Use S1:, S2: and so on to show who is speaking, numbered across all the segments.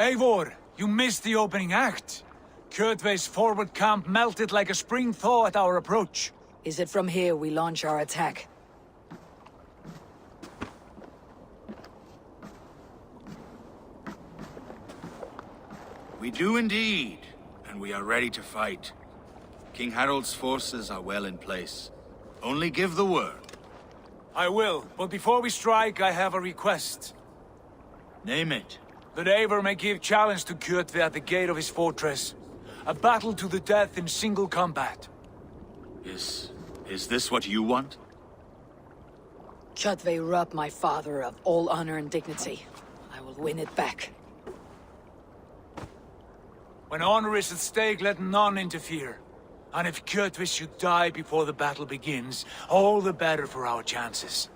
S1: Eivor, you missed the opening act. Kjotve's forward camp melted like a spring thaw at our approach.
S2: Is it from here we launch our attack?
S3: We do indeed, and we are ready to fight. King Harald's forces are well in place. Only give the word.
S1: I will, but before we strike, I have a request.
S3: Name it.
S1: That Eivor may give challenge to Kjotve at the gate of his fortress. A battle to the death in single combat.
S3: Is this what you want?
S2: Kjotve robbed my father of all honor and dignity. I will win it back.
S1: When honor is at stake, let none interfere. And if Kjotve should die before the battle begins, all the better for our chances.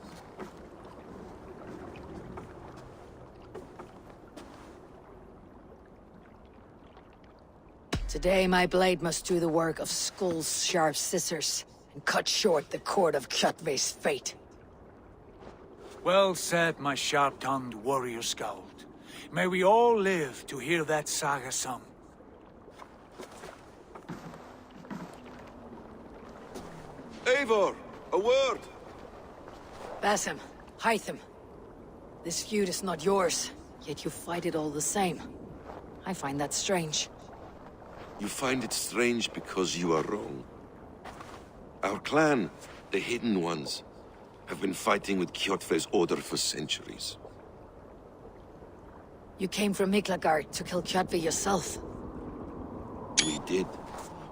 S2: Today my blade must do the work of Skull's sharp scissors, and cut short the cord of Kjotve's fate.
S1: Well said, my sharp-tongued warrior scout. May we all live to hear that saga sung.
S4: Eivor, a word!
S2: Basim, Hytham. This feud is not yours, yet you fight it all the same. I find that strange.
S4: You find it strange because you are wrong. Our clan, the Hidden Ones, have been fighting with Kjotve's order for centuries.
S2: You came from Miklagard to kill Kjotve yourself.
S4: We did.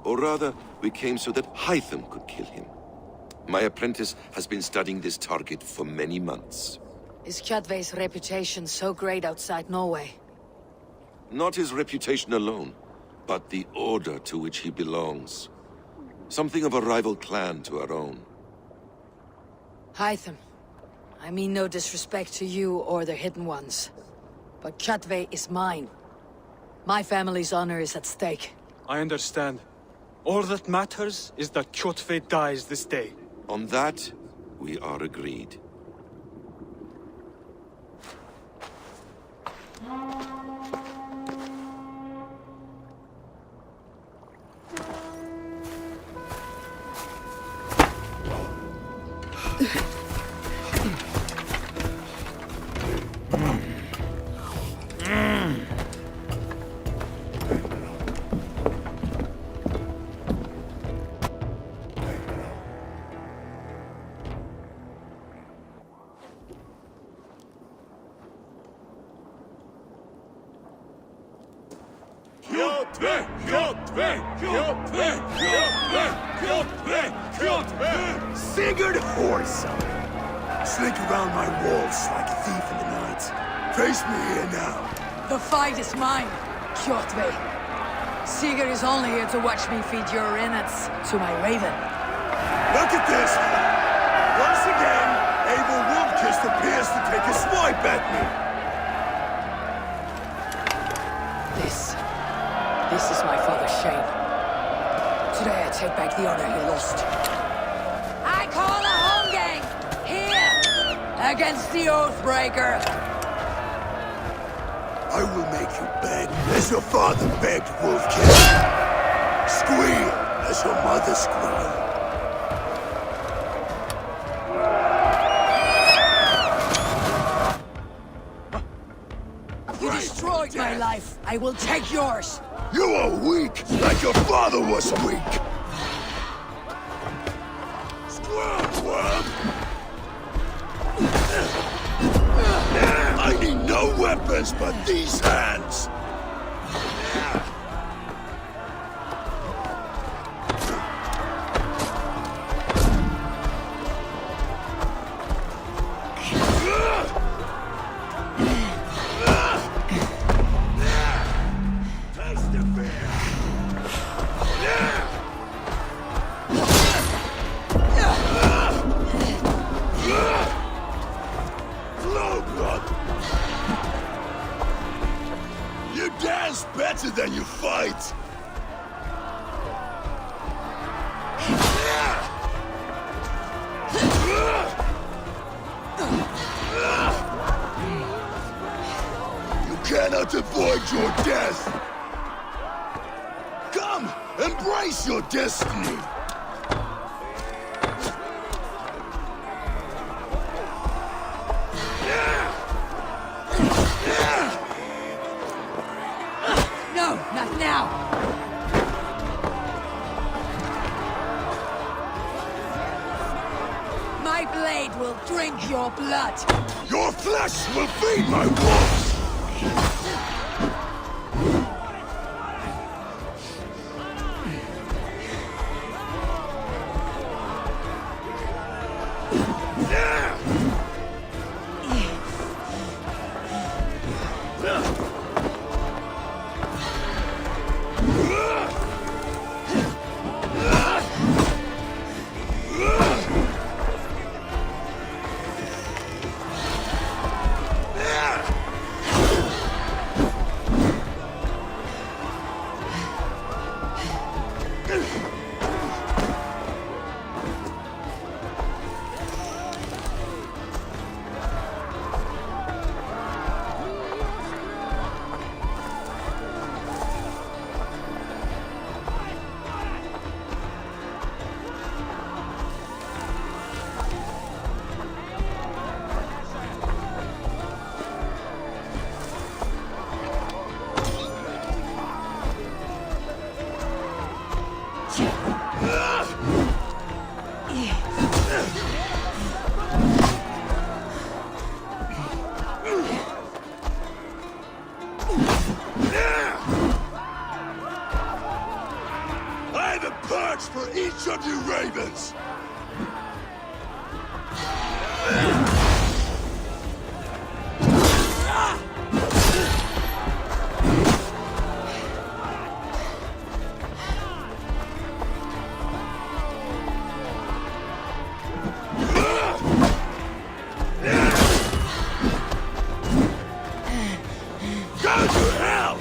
S4: Or rather, we came so that Hytham could kill him. My apprentice has been studying this target for many months.
S2: Is Kjotve's reputation so great outside Norway?
S4: Not his reputation alone, but the order to which he belongs. Something of a rival clan to our own.
S2: Hytham, I mean no disrespect to you or the Hidden Ones, but Kjotve is mine. My family's honor is at stake.
S5: I understand. All that matters is that Kjotve dies this day.
S4: On that, we are agreed.
S6: Sigurd Horsa! Slink around my walls like a thief in the night. Face me here now.
S2: The fight is mine, Kjotve. Sigurd is only here to watch me feed your innards to my raven.
S6: Look at this! Once again, Eivor Wolf-Kissed appears to take a swipe at me.
S2: This is my father's shame. Today I take back the honor he lost. I call a home gang! Here! Against the Oathbreaker!
S6: I will make you beg as your father begged, Wolf-Kissed. Squeal as your mother squealed.
S2: You destroyed my life. I will take yours.
S6: You are weak, like your father was weak. Squirm! I need no weapons but these hands. cannot avoid your death! Come, embrace your destiny!
S2: No, not now! My blade will drink your blood!
S6: Your flesh will feed my wolves! I have a perch for each of you ravens! Go to hell!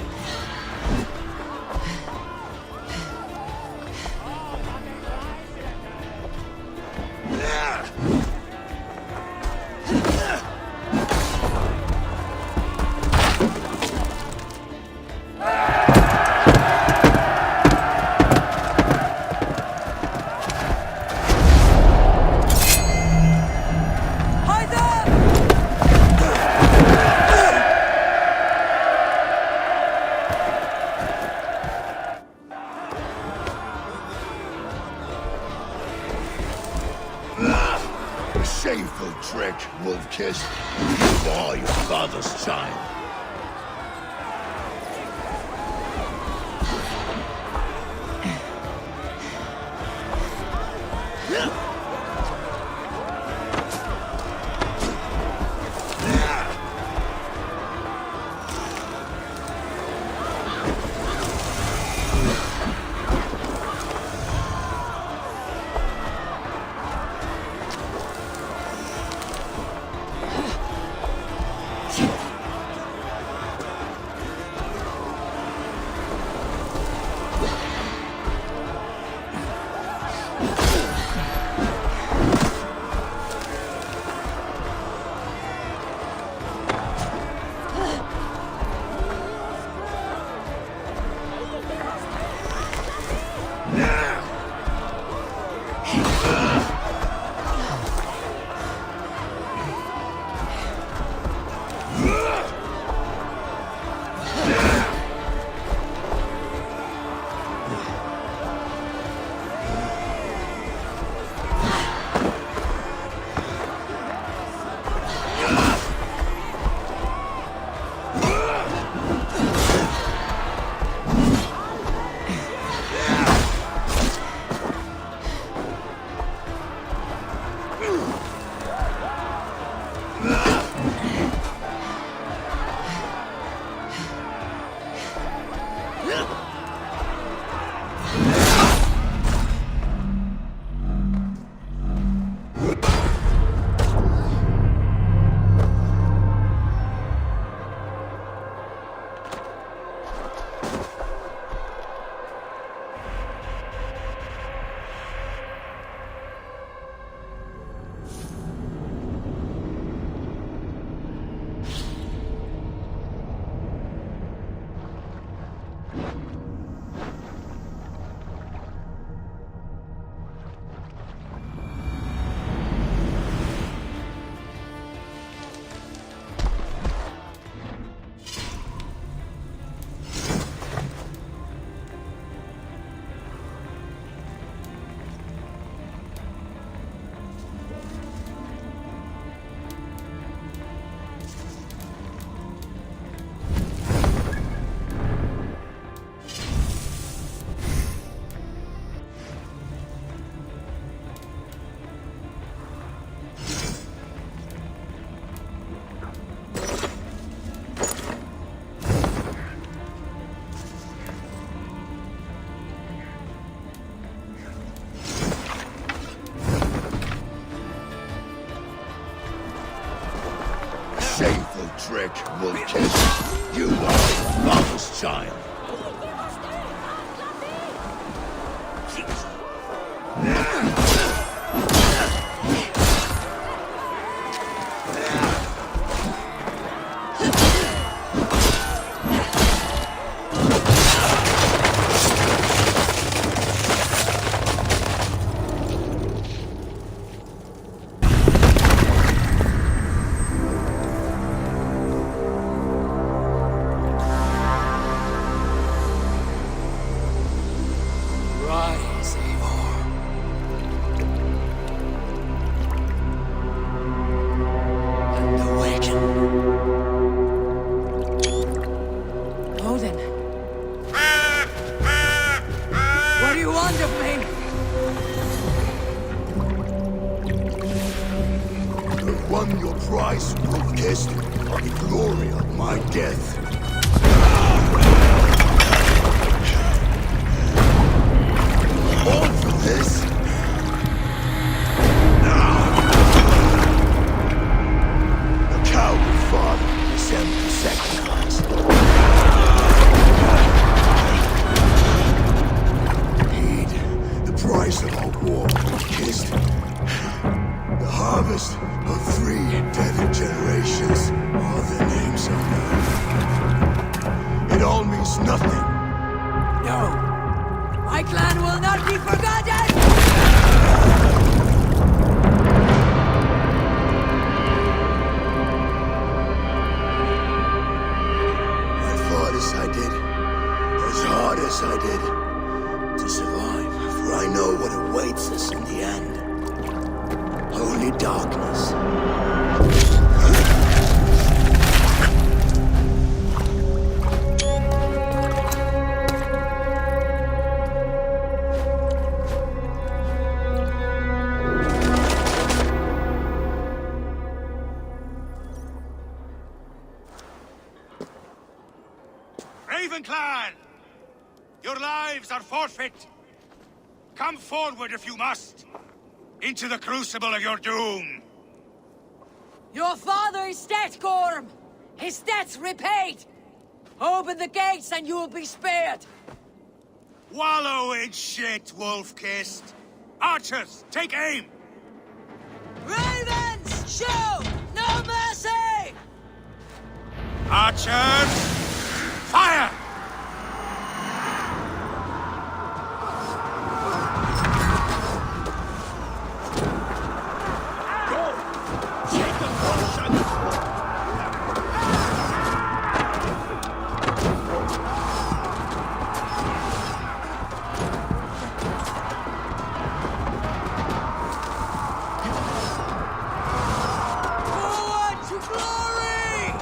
S6: Shameful trick, wolf-kiss. You are your father's child. Shameful trick, Wolfkiss. You are a father's child.
S2: Rise, Eivor. And awaken. Odin. What do you want of me?
S6: I've won your prize, Wolfkiss, on the glory of my death. All for this? A coward father is empty sacrifice. Heed the price of our war, Wolfkiss. The harvest of 3 dead generations are the names of men. It all means nothing.
S2: No. My clan will not be forgotten!
S6: I fought as I did, as hard as I did, to survive, for I know what awaits us in the end. Only darkness.
S3: Raven Clan! Your lives are forfeit! Come forward if you must! Into the crucible of your doom!
S2: Your father is dead, Gorm! His debt's repaid! Open the gates and you will be spared!
S3: Wallow in shit, wolf-kissed! Archers, take aim!
S2: Ravens, show no mercy!
S3: Archers, fire!
S2: Forward to glory!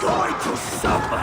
S6: Going to suffer!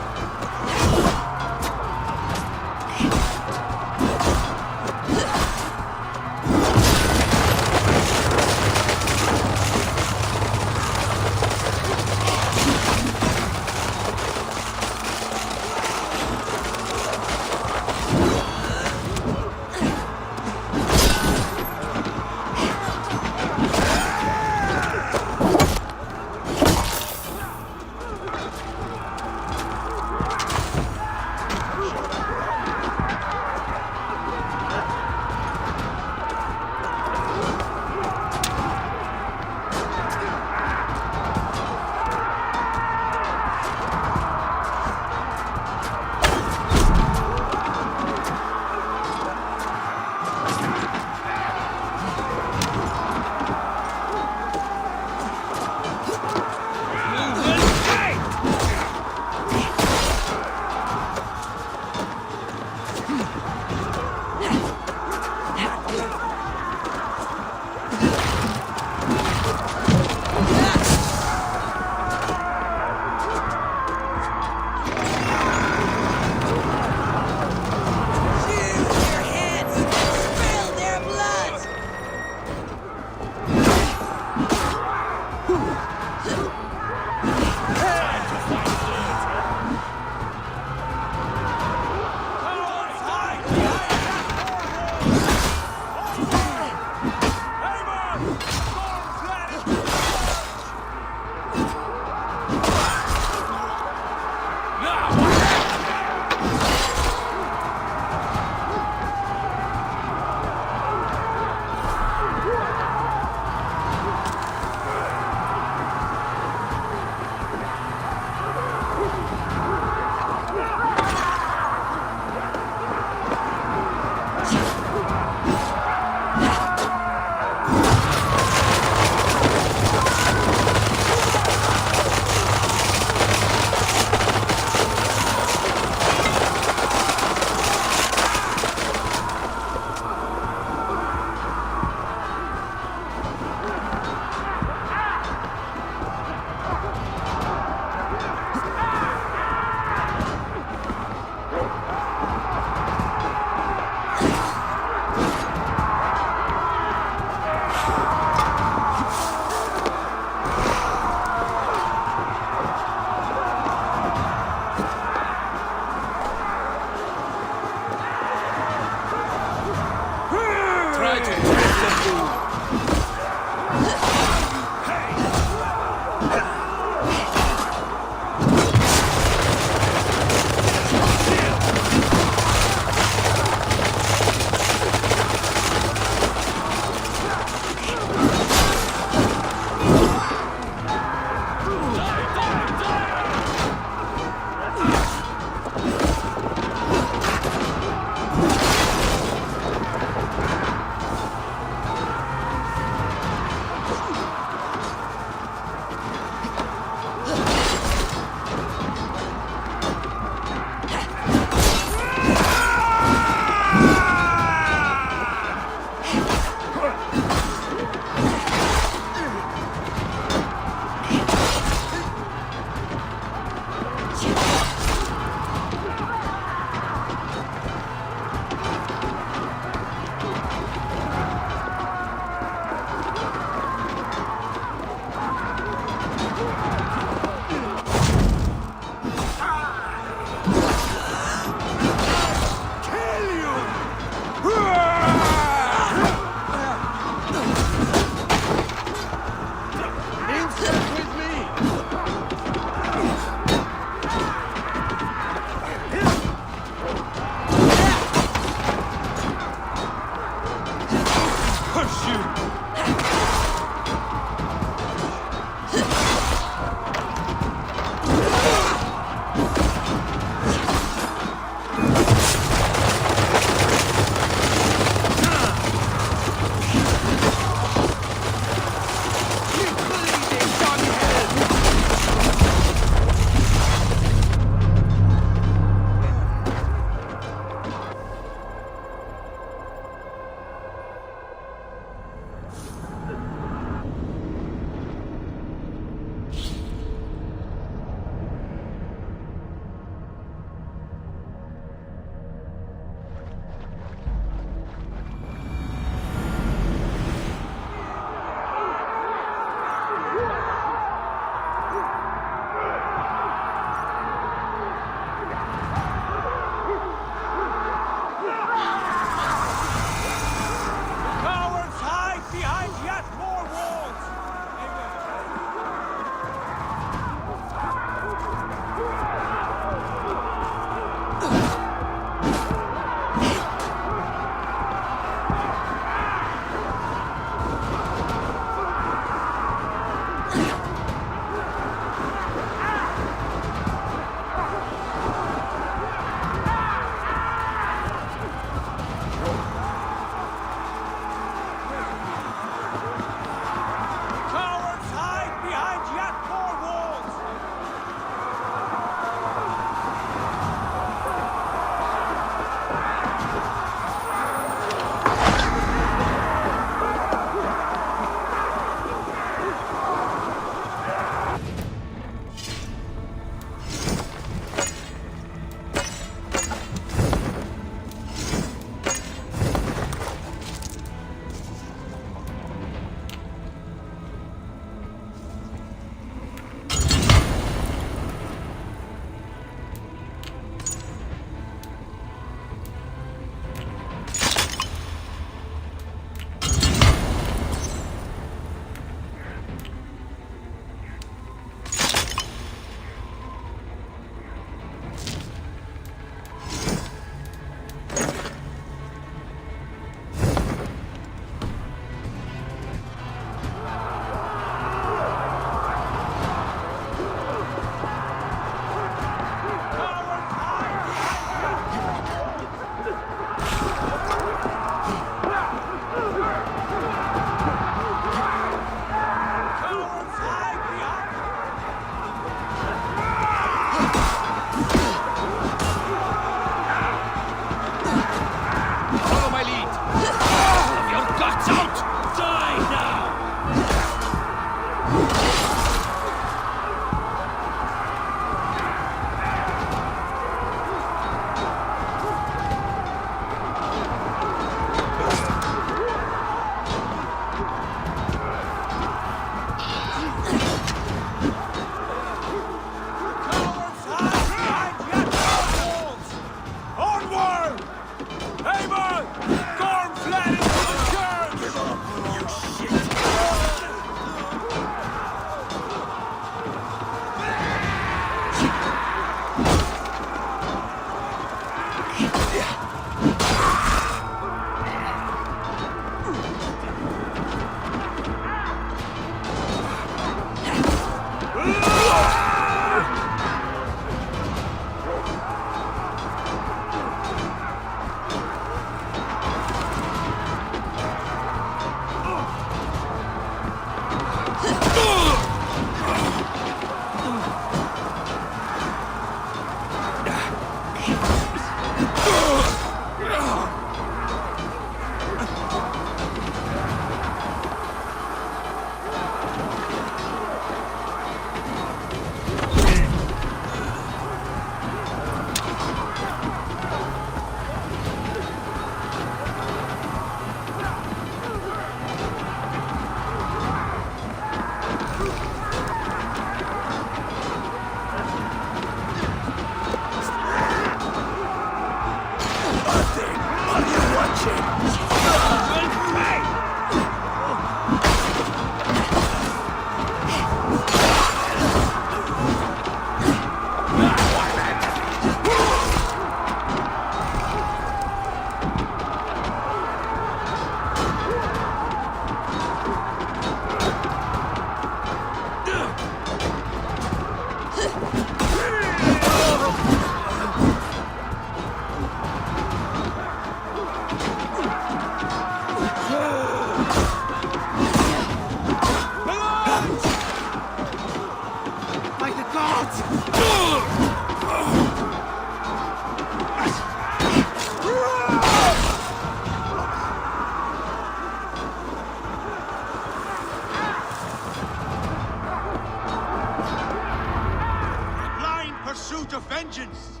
S3: vengeance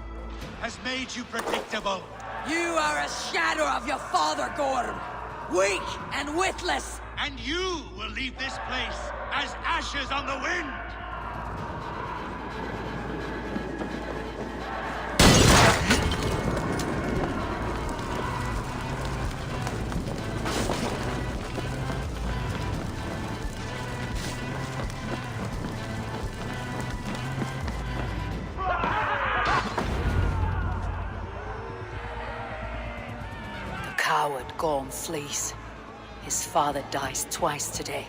S3: has made you predictable.
S2: You are a shadow of your father, Gorm. Weak and witless.
S3: And you will leave this place as ashes on the wind!
S2: Coward Gorm flees. His father dies twice today.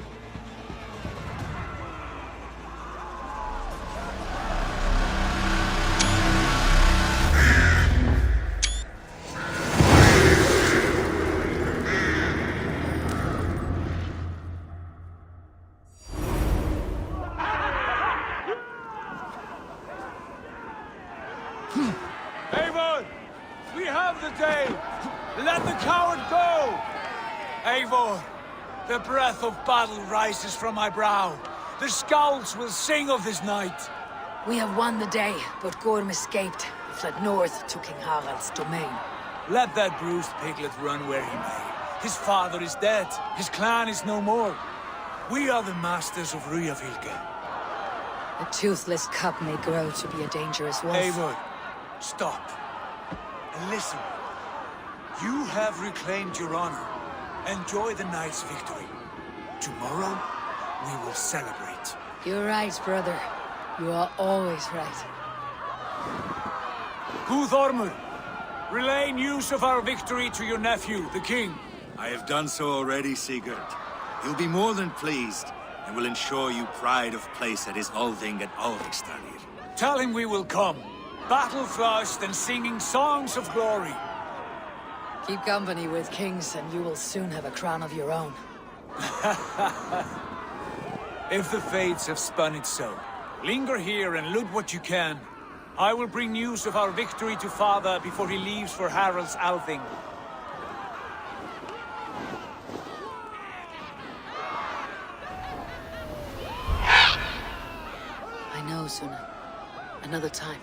S1: Eivor! We have the day! Let the coward go! Eivor, the breath of battle rises from my brow. The scouts will sing of this night.
S2: We have won the day, but Gorm escaped. He fled north to King Harald's domain.
S1: Let that bruised piglet run where he may. His father is dead. His clan is no more. We are the masters of Ryafylke.
S2: A toothless cub may grow to be a dangerous wolf.
S1: Eivor, stop. And listen. You have reclaimed your honor. Enjoy the night's victory. Tomorrow, we will celebrate.
S2: You're right, brother. You are always right.
S1: Guthormur, relay news of our victory to your nephew, the king.
S3: I have done so already, Sigurd. He'll be more than pleased, and will ensure you pride of place at his Althing and Althingstadir.
S1: Tell him we will come, battle-flushed and singing songs of glory.
S2: Keep company with kings, and you will soon have a crown of your own.
S1: If the fates have spun it so, linger here and loot what you can. I will bring news of our victory to father before he leaves for Harald's Althing.
S2: I know, Suna. Another time.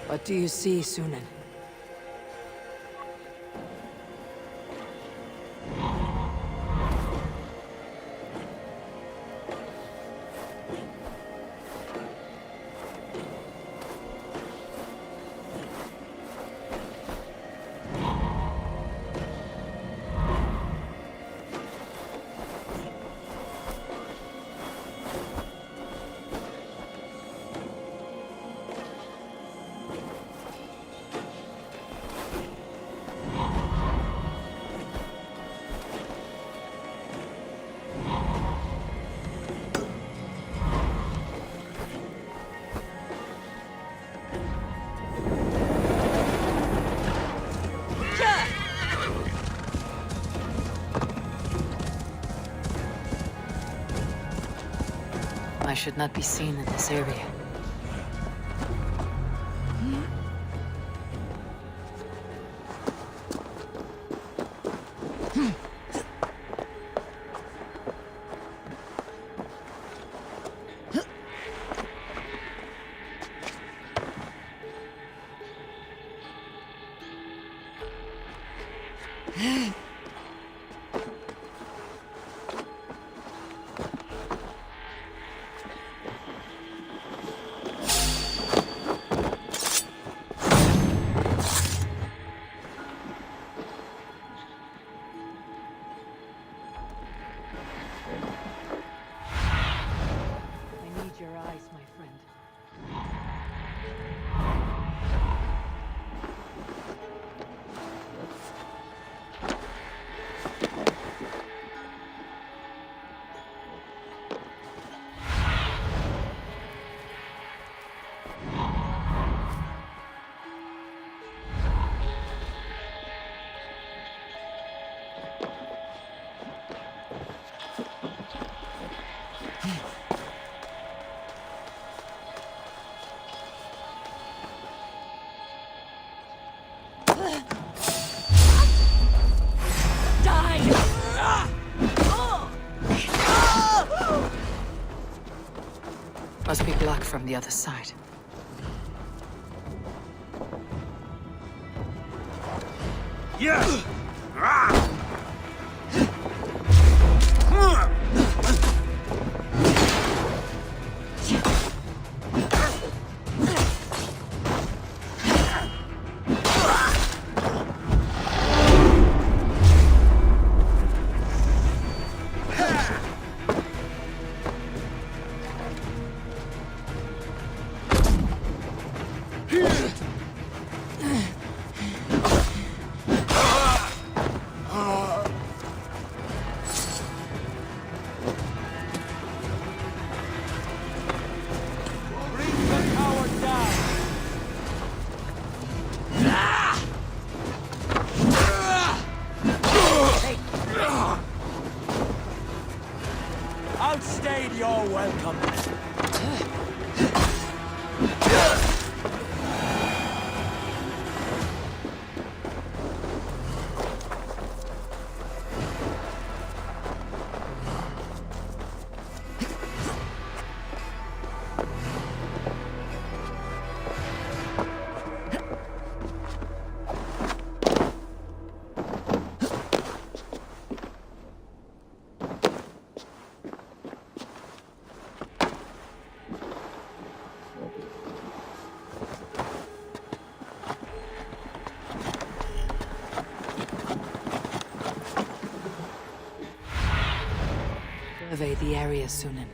S2: What do you see, Sunan? I should not be seen in this area. Your eyes, my friend. from the other side.
S3: Yeah!
S1: Outstayed your welcome.
S2: Survey the area, Sunan.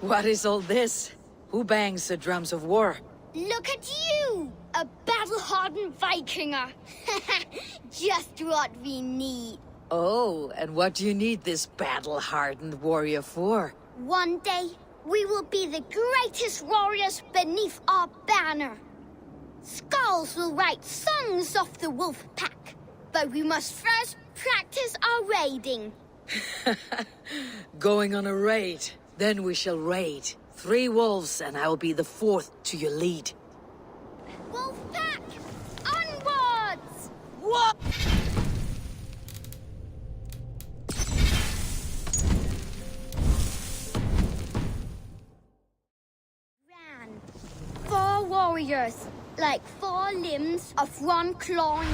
S2: What is all this? Who bangs the drums of war?
S7: Look at you! A battle-hardened Vikinger! Just what we need.
S2: Oh, and what do you need this battle-hardened warrior for?
S7: One day, we will be the greatest warriors beneath our banner. Skulls will write songs of the wolf pack, but we must first practice our raiding.
S2: Going on a raid. Then we shall raid. 3 wolves, and I will be the 4th to your lead.
S7: warriors, like 4 limbs of one clawing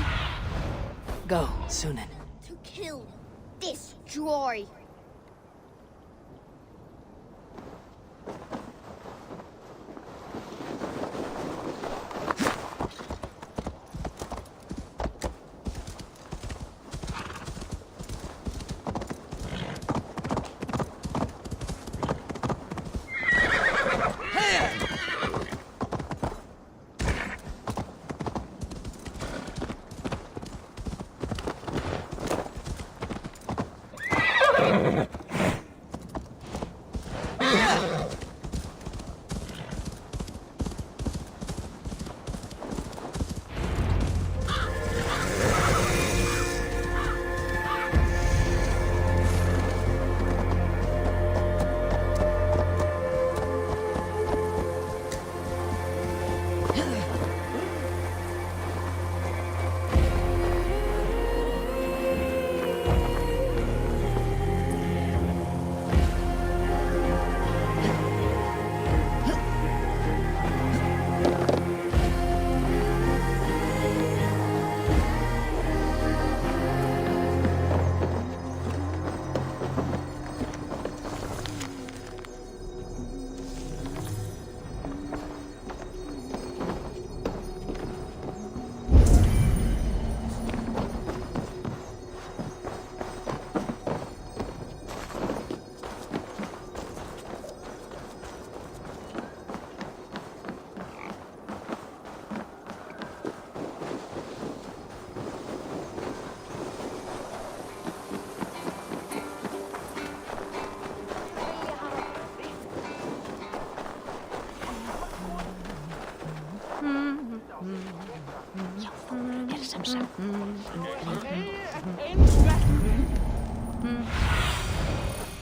S2: Go, Sunan.
S7: to kill, destroy.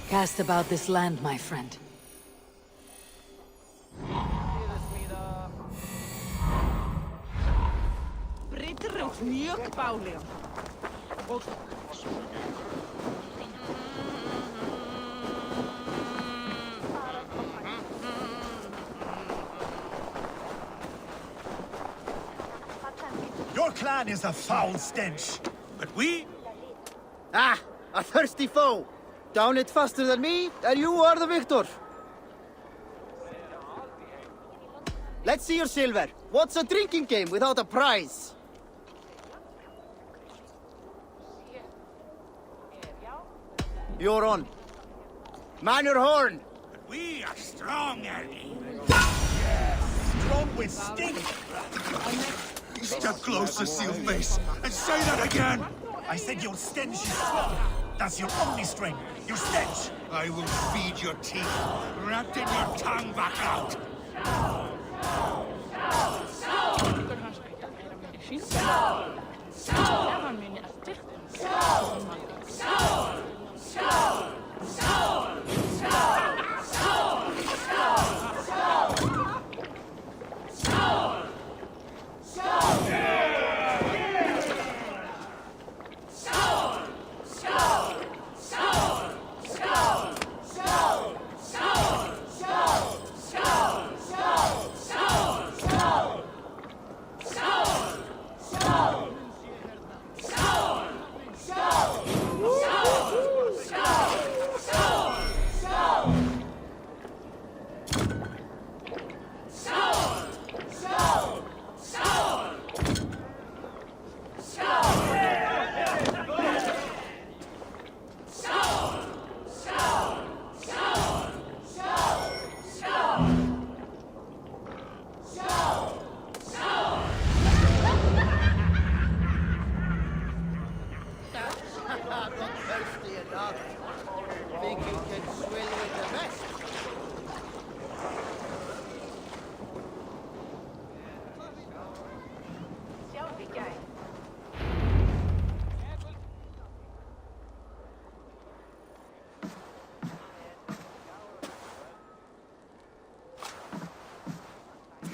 S2: Cast about this land, my friend.
S3: Your clan is a foul stench. But we?
S8: Ah, a thirsty foe. Down it faster than me, and you are the victor. Let's see your silver. What's a drinking game without a prize? You're on. Man your horn.
S3: But we are strong, Ernie. Yes, strong with stink. Step closer, seal face, and say that again. I said your stench is strong. That's your only strength. Your stench. I will feed your teeth, wrapped in your tongue back out.
S8: Think you can swim with the best?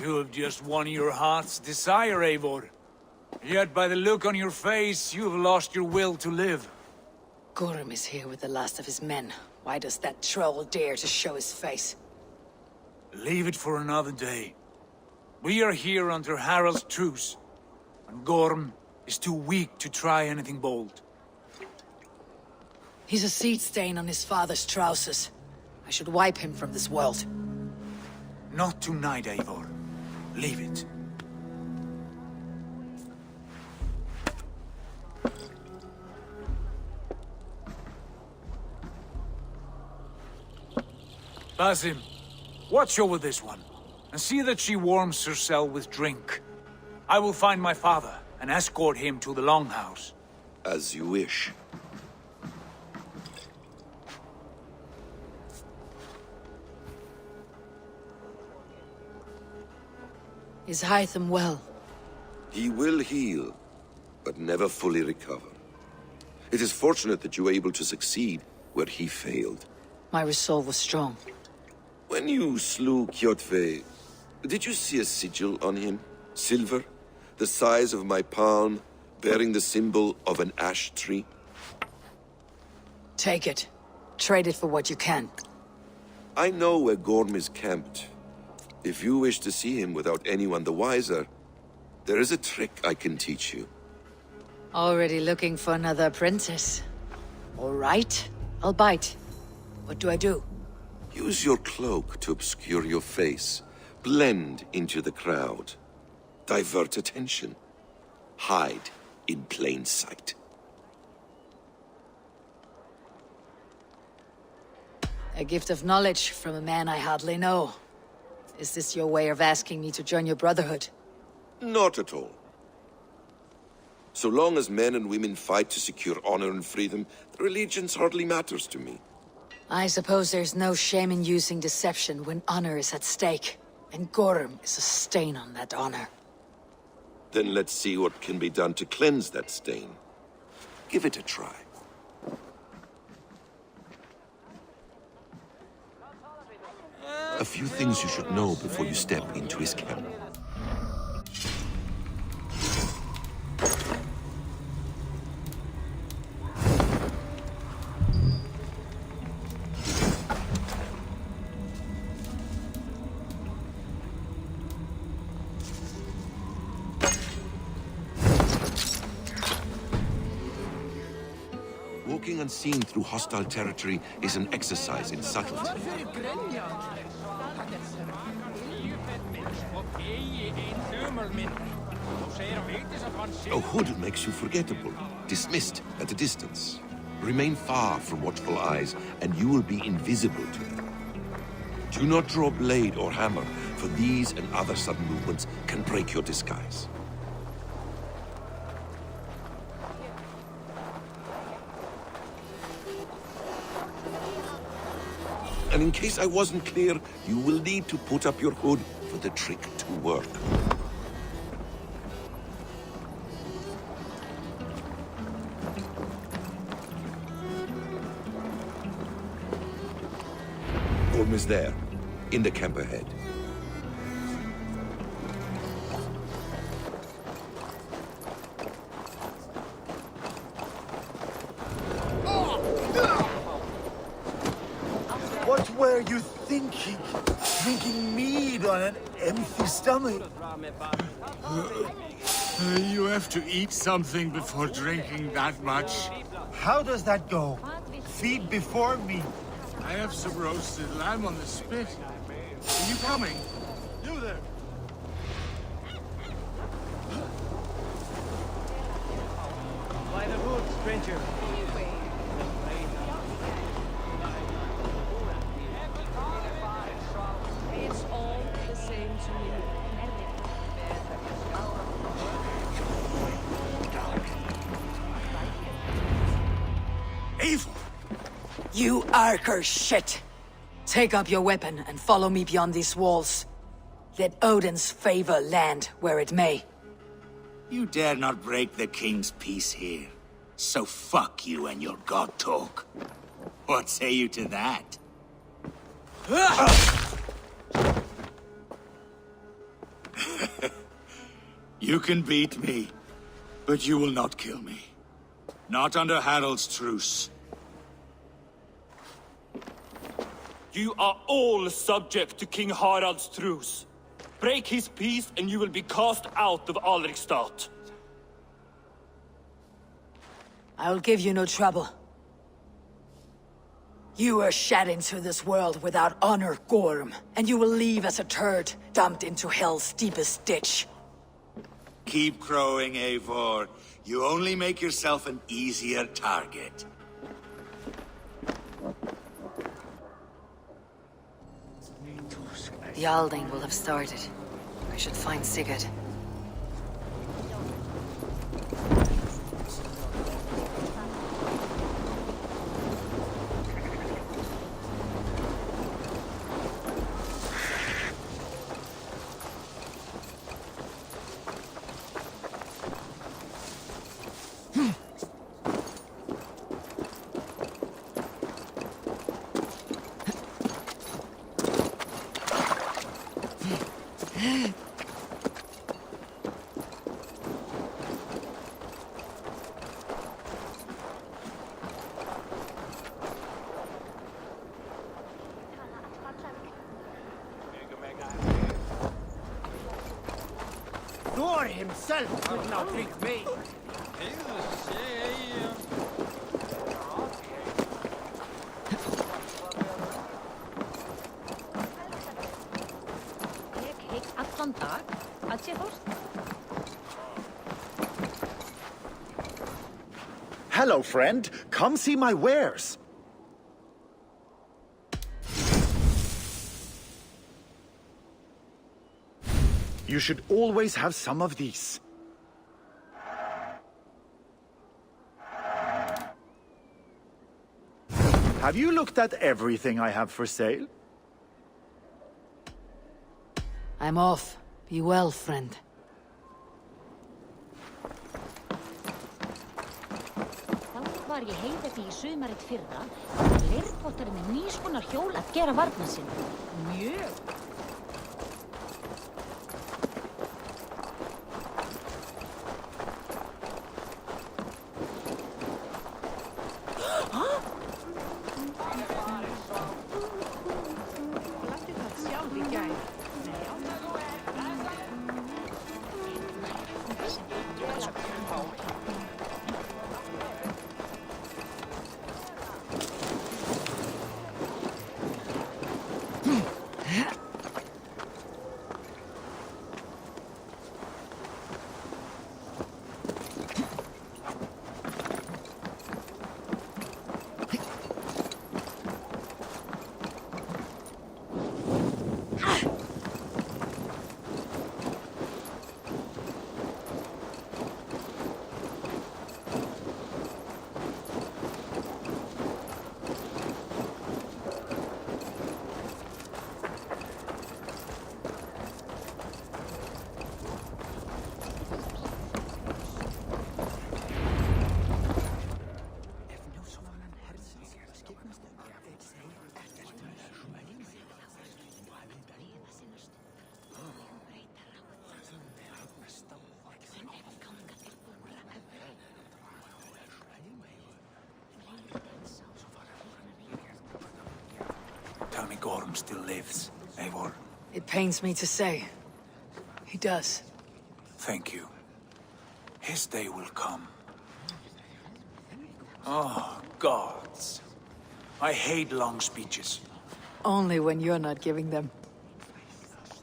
S1: You have just won your heart's desire, Eivor. Yet by the look on your face, you have lost your will to live.
S2: Gorm is here with the last of his men. Why does that troll dare to show his face?
S1: Leave it for another day. We are here under Harald's truce, and Gorm is too weak to try anything bold.
S2: He's a seed stain on his father's trousers. I should wipe him from this world.
S1: Not tonight, Eivor. Leave it. Basim, watch over this one, and see that she warms herself with drink. I will find my father and escort him to the Longhouse.
S4: As you wish.
S2: Is Hytham well?
S4: He will heal, but never fully recover. It is fortunate that you were able to succeed where he failed.
S2: My resolve was strong.
S4: When you slew Kjotve, did you see a sigil on him? Silver? The size of my palm, bearing the symbol of an ash tree?
S2: Take it. Trade it for what you can.
S4: I know where Gorm is camped. If you wish to see him without anyone the wiser, there is a trick I can teach you.
S2: Already looking for another apprentice. All right, I'll bite. What do I do?
S4: Use your cloak to obscure your face. Blend into the crowd. Divert attention. Hide in plain sight.
S2: A gift of knowledge from a man I hardly know. Is this your way of asking me to join your brotherhood?
S4: Not at all. So long as men and women fight to secure honor and freedom, their allegiance hardly matters to me.
S2: I suppose there's no shame in using deception when honor is at stake. And Gorm is a stain on that honor.
S4: Then let's see what can be done to cleanse that stain. Give it a try. A few things you should know before you step into his camp. Walking unseen through hostile territory is an exercise in subtlety. A hood makes you forgettable, dismissed at a distance. Remain far from watchful eyes, and you will be invisible to them. Do not draw blade or hammer, for these and other sudden movements can break your disguise. And in case I wasn't clear, you will need to put up your hood for the trick to work. Gorm is there, in the camp ahead.
S3: What were you thinking? Drinking mead on an empty stomach?
S9: You have to eat something before drinking that much.
S3: How does that go? Feed before me.
S9: I have some roasted lamb on the spit. Are you coming? You there?
S8: By the wood, stranger.
S10: It's all the same to me.
S3: Eivor!
S2: You Arker shit! Take up your weapon and follow me beyond these walls. Let Odin's favor land where it may.
S3: You dare not break the king's peace here. So fuck you and your god talk. What say you to that? You can beat me, but you will not kill me. Not under Harald's truce.
S5: You are all subject to King Harald's truce. Break his peace and you will be cast out of Alrikstad.
S2: I will give you no trouble. You were shed into this world without honor, Gorm, and you will leave as a turd, dumped into hell's deepest ditch.
S6: Keep crowing, Eivor. You only make yourself an easier target.
S2: The Alding will have started. I should find Sigurd.
S8: Thor himself could not trick me.
S3: Hello, friend. Come see my wares. You should always have some of these. Have you looked at everything I have for sale?
S2: I'm off. Be well, friend.
S11: Var ég heiðið í sumarið fyrra, leirpottarinn með nýskonar hjól að gera varna sinni. Mjög.
S1: Tell me Gorm still lives, Eivor.
S2: It pains me to say. He does.
S1: Thank you. His day will come. Oh, gods. I hate long speeches.
S2: Only when you're not giving them.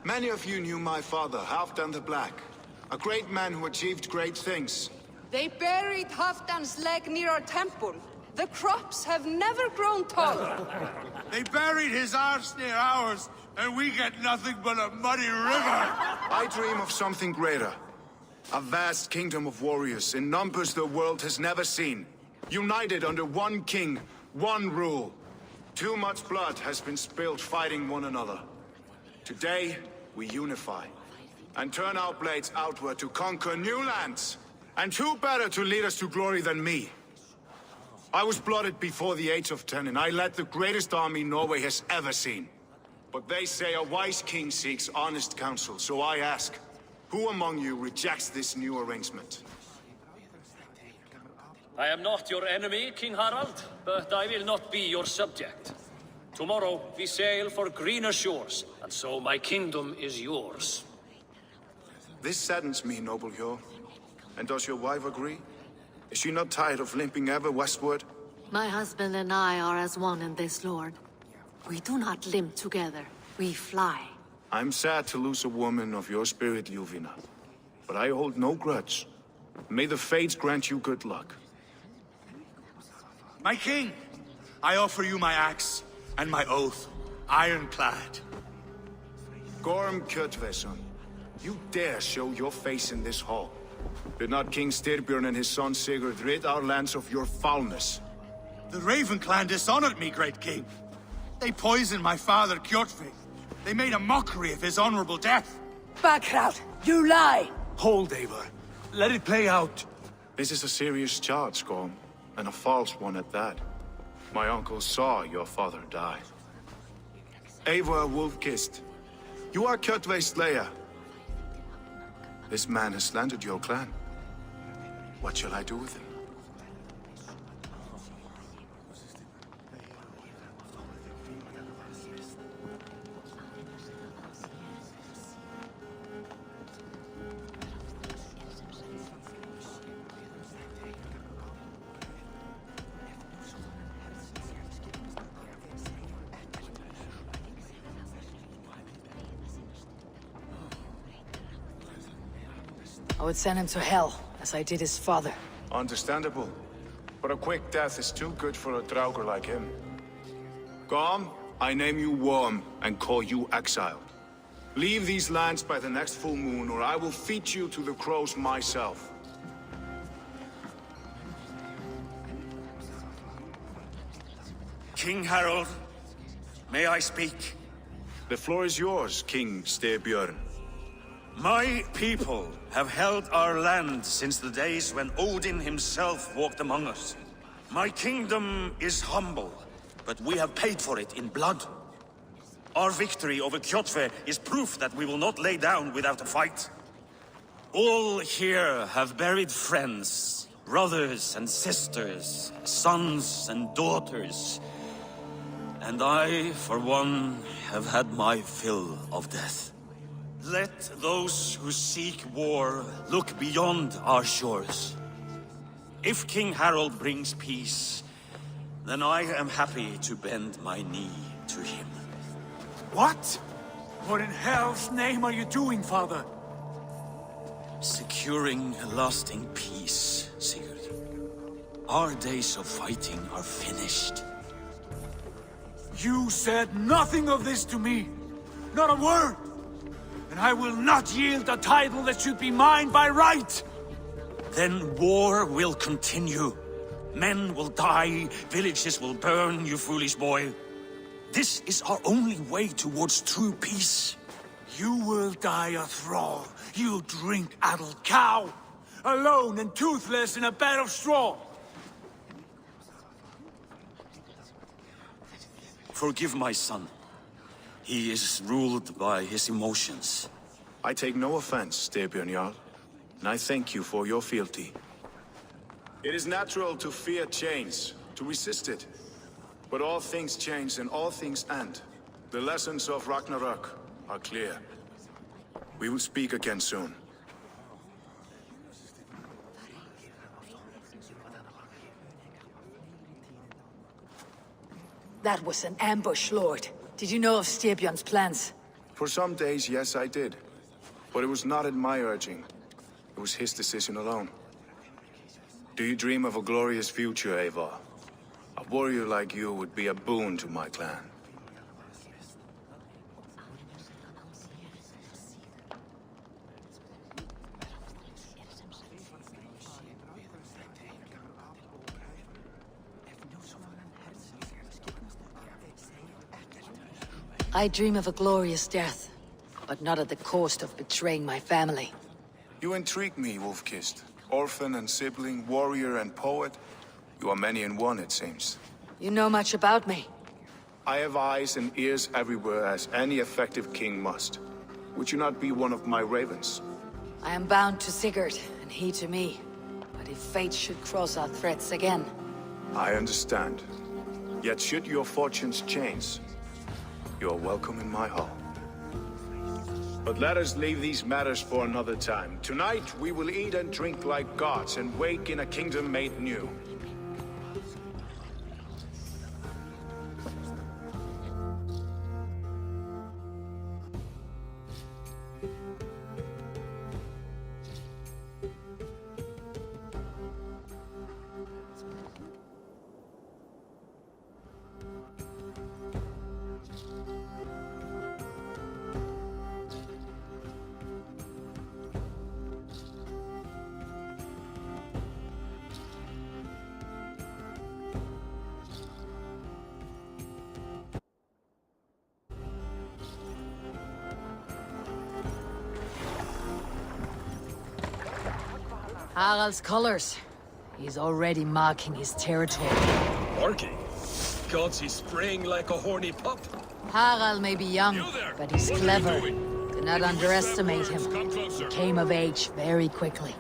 S12: Many of you knew my father, Halfdan the Black. A great man who achieved great things.
S10: They buried Halfdan's leg near our temple. The crops have never grown taller.
S9: They buried his arse near ours, and we get nothing but a muddy river.
S12: I dream of something greater. A vast kingdom of warriors in numbers the world has never seen. United under one king, one rule. Too much blood has been spilled fighting one another. Today, we unify. And turn our blades outward to conquer new lands. And who better to lead us to glory than me? I was blooded before the age of 10, and I led the greatest army Norway has ever seen. But they say a wise king seeks honest counsel, so I ask, who among you rejects this new arrangement?
S13: I am not your enemy, King Harald, but I will not be your subject. Tomorrow, we sail for greener shores, and so my kingdom is yours.
S12: This saddens me, noble Hjor. And does your wife agree? Is she not tired of limping ever westward?
S14: My husband and I are as one in this, Lord. We do not limp together. We fly.
S12: I'm sad to lose a woman of your spirit, Yuvina. But I hold no grudge. May the fates grant you good luck.
S3: My king, I offer you my axe and my oath, ironclad.
S12: Gorm Kjotveson, you dare show your face in this hall. Did not King Styrbjörn and his son Sigurd rid our lands of your foulness?
S3: The Raven clan dishonored me, great king. They poisoned my father, Kjotve. They made a mockery of his honorable death.
S2: Backrout, you lie!
S3: Hold, Eivor. Let it play out.
S12: This is a serious charge, Gorm, and a false one at that. My uncle saw your father die. Eivor Wolf-Kissed, you are Kjotve's slayer. This man has slandered your clan. What shall I do with him?
S2: I would send him to hell, as I did his father.
S12: Understandable. But a quick death is too good for a Draugr like him. Gorm, I name you Worm and call you exiled. Leave these lands by the next full moon, or I will feed you to the crows myself.
S3: King Harold, may I speak?
S12: The floor is yours, King Styrbjörn.
S3: My people have held our land since the days when Odin himself walked among us. My kingdom is humble, but we have paid for it in blood. Our victory over Kjotve is proof that we will not lay down without a fight. All here have buried friends, brothers and sisters, sons and daughters. And I, for one, have had my fill of death. Let those who seek war look beyond our shores. If King Harold brings peace, then I am happy to bend my knee to him.
S1: What? What in hell's name are you doing, father?
S3: Securing a lasting peace, Sigurd. Our days of fighting are finished.
S1: You said nothing of this to me. Not a word. And I will not yield a title that should be mine by right!
S3: Then war will continue. Men will die, villages will burn, you foolish boy. This is our only way towards true peace.
S1: You will die a thrall. You drink-addled cow. Alone and toothless in a bed of straw.
S3: Forgive my son. He is ruled by his emotions.
S12: I take no offense, Styrbjörn Jarl, and I thank you for your fealty. It is natural to fear change, to resist it. But all things change and all things end. The lessons of Ragnarok are clear. We will speak again soon.
S2: That was an ambush, Lord. Did you know of Styrbjörn's plans?
S12: For some days, yes, I did. But it was not at my urging. It was his decision alone. Do you dream of a glorious future, Eivor? A warrior like you would be a boon to my clan.
S2: I dream of a glorious death, but not at the cost of betraying my family.
S12: You intrigue me, Wolf-Kissed. Orphan and sibling, warrior and poet. You are many in one, it seems.
S2: You know much about me.
S12: I have eyes and ears everywhere, as any effective king must. Would you not be one of my ravens?
S2: I am bound to Sigurd, and he to me. But if fate should cross our threads again...
S12: I understand. Yet should your fortunes change, you are welcome in my hall. But let us leave these matters for another time. Tonight, we will eat and drink like gods and wake in a kingdom made new.
S2: Harald's colors. He's already marking his territory.
S15: Marking? Gods, he's spraying like a horny pup.
S2: Harald may be young, but he's clever. Do not underestimate him. He came of age very quickly.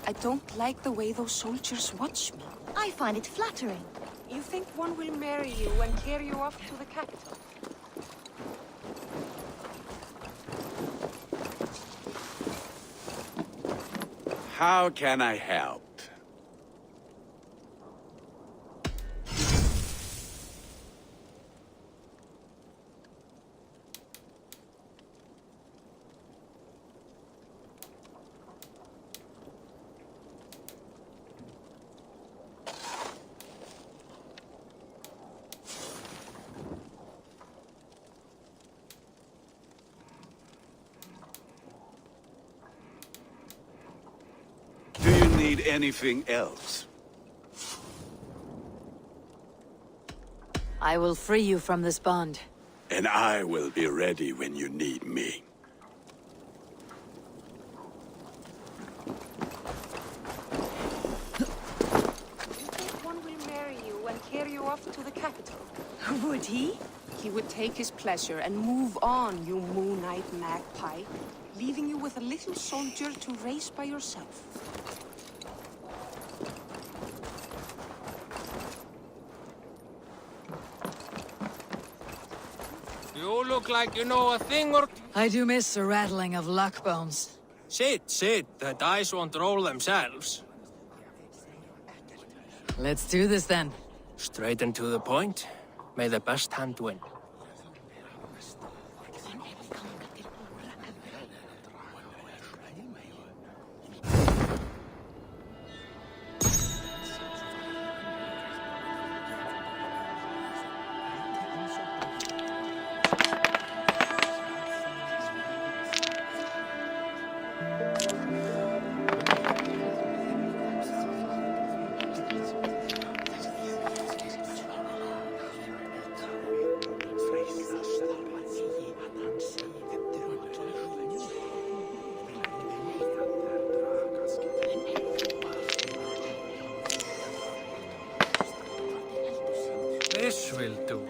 S10: I don't like the way those soldiers watch me.
S11: I find it flattering.
S10: You think one will marry you and carry you off to the capital?
S16: How can I help? Do you need anything else?
S2: I will free you from this bond.
S16: And I will be ready when you need me.
S10: You think one will marry you and carry you off to the capital?
S2: Would he?
S10: He would take his pleasure and move on, you moon-eyed magpie, leaving you with a little soldier to raise by yourself.
S17: You look like you know a thing or...
S2: I do miss the rattling of luck bones.
S17: Sit. The dice won't roll themselves.
S2: Let's do this then.
S17: Straight and to the point. May the best hand win. This will do.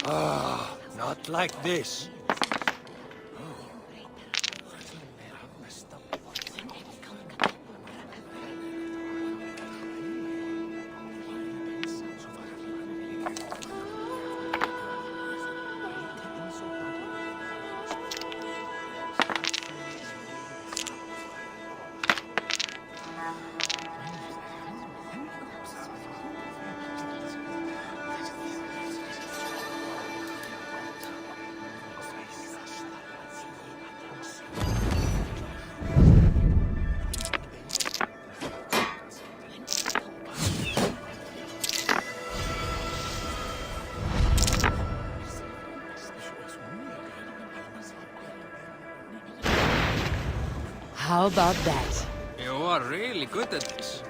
S17: Ah, not like this.
S2: How about that?
S17: You are really good at this.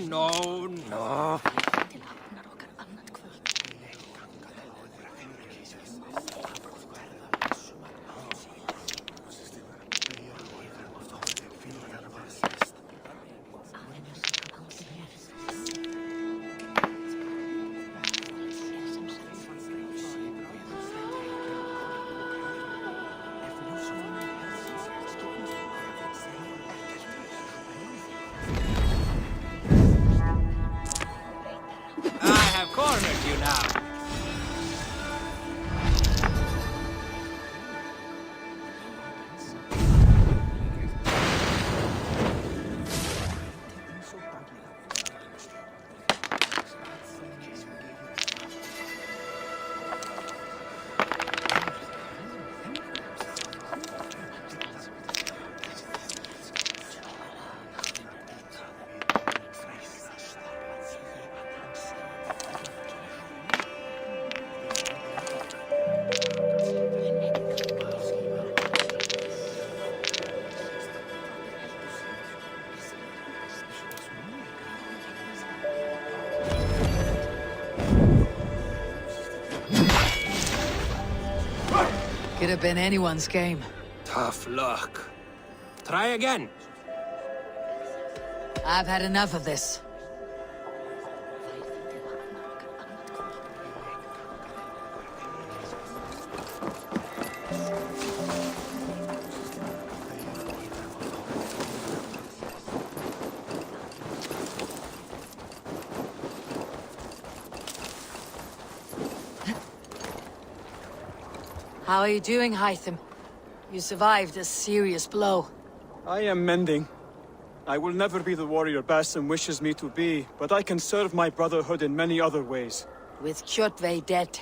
S17: No.
S2: Could have been anyone's game.
S17: Tough luck. Try again.
S2: I've had enough of this. How are you doing, Hytham? You survived a serious blow.
S5: I am mending. I will never be the warrior Basim wishes me to be, but I can serve my brotherhood in many other ways.
S2: With Kjotve dead,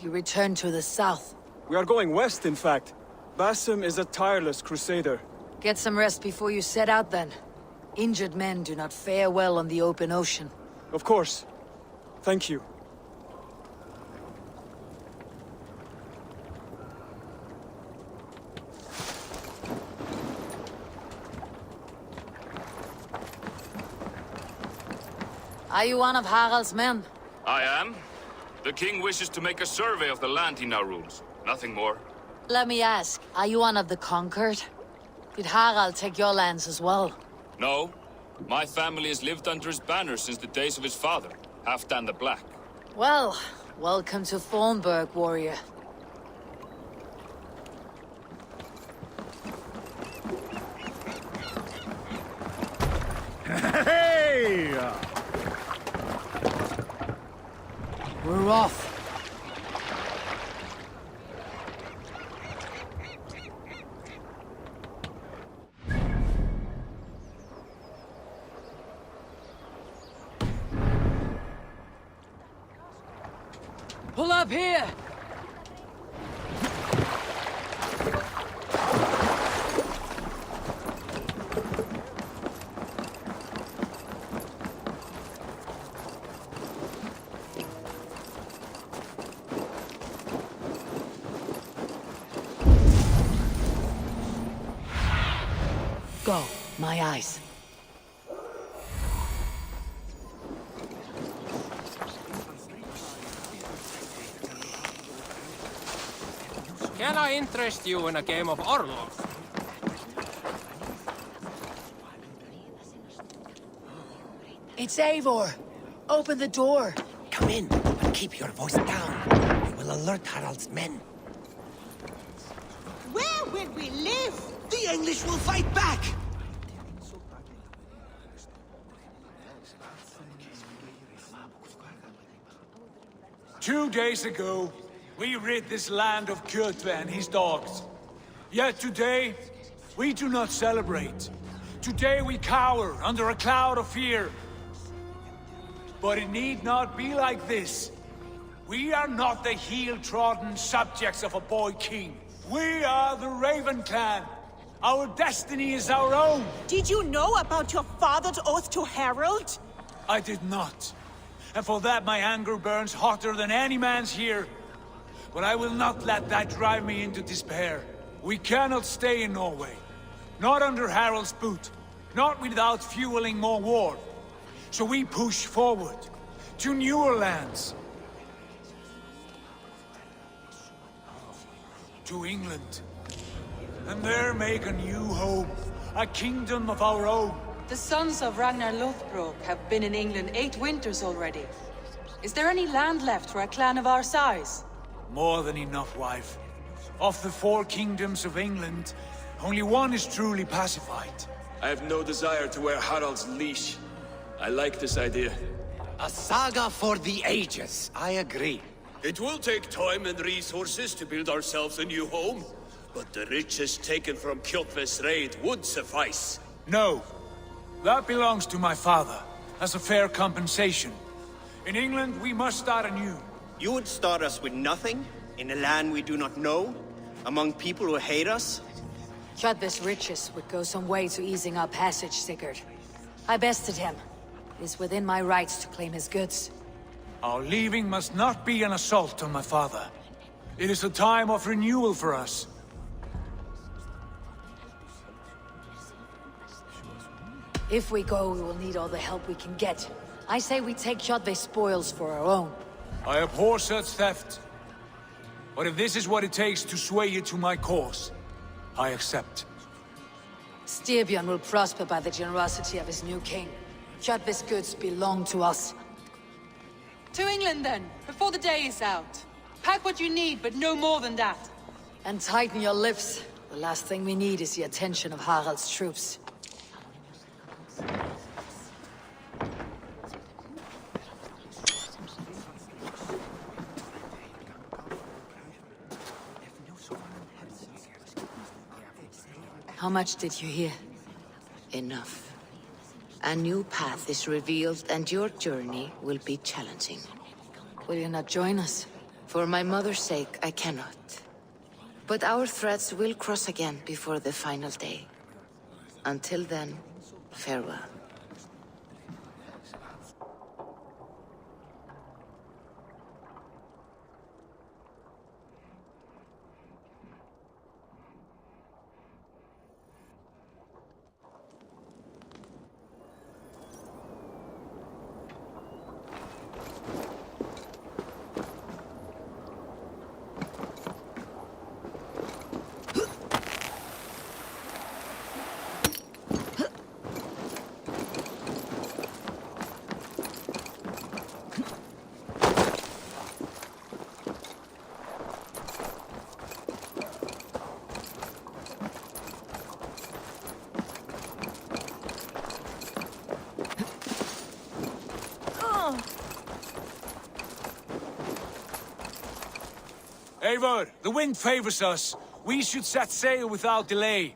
S2: you return to the south.
S5: We are going west, in fact. Basim is a tireless crusader.
S2: Get some rest before you set out, then. Injured men do not fare well on the open ocean.
S5: Of course. Thank you.
S2: Are you one of Harald's men?
S18: I am. The king wishes to make a survey of the land he now rules. Nothing more.
S2: Let me ask, are you one of the conquered? Did Harald take your lands as well?
S18: No. My family has lived under his banner since the days of his father, Halfdan the Black.
S2: Well, welcome to Thornburg, warrior.
S3: Hey!
S2: We're off. Pull up here! Go, my eyes.
S17: Can I interest you in a game of Orlov?
S2: It's Eivor. Open the door.
S19: Come in, but keep your voice down. We will alert Harald's men.
S20: Where will we live?
S19: The English will fight back!
S1: 2 days ago, we rid this land of Kjotve and his dogs. Yet today, we do not celebrate. Today we cower under a cloud of fear. But it need not be like this. We are not the heel-trodden subjects of a boy king. We are the Raven clan. Our destiny is our own.
S20: Did you know about your father's oath to Harald?
S1: I did not. And for that my anger burns hotter than any man's here. But I will not let that drive me into despair. We cannot stay in Norway. Not under Harald's boot. Not without fueling more war. So we push forward. To newer lands. To England. And there make a new home. A kingdom of our own.
S21: The sons of Ragnar Lothbrok have been in England 8 winters already. Is there any land left for a clan of our size?
S1: More than enough, wife. Of the 4 kingdoms of England, only one is truly pacified.
S15: I have no desire to wear Harald's leash. I like this idea.
S19: A saga for the ages, I agree.
S15: It will take time and resources to build ourselves a new home, but the riches taken from Kjotve's raid would suffice.
S1: No. That belongs to my father, as a fair compensation. In England, we must start anew.
S8: You would start us with nothing? In a land we do not know? Among people who hate us?
S2: Kjotve's riches would go some way to easing our passage, Sigurd. I bested him. It is within my rights to claim his goods.
S1: Our leaving must not be an assault on my father. It is a time of renewal for us.
S2: If we go, we will need all the help we can get. I say we take Kjotve's spoils for our own.
S1: I abhor such theft. But if this is what it takes to sway you to my cause, I accept.
S2: Styrbjörn will prosper by the generosity of his new king. Kjotve's goods belong to us.
S21: To England then, before the day is out. Pack what you need, but no more than that.
S2: And tighten your lips. The last thing we need is the attention of Harald's troops. How much did you hear?
S7: Enough. A new path is revealed, and your journey will be challenging.
S2: Will you not join us?
S7: For my mother's sake, I cannot. But our threads will cross again before the final day. Until then, farewell.
S1: Eivor, the wind favors us. We should set sail without delay.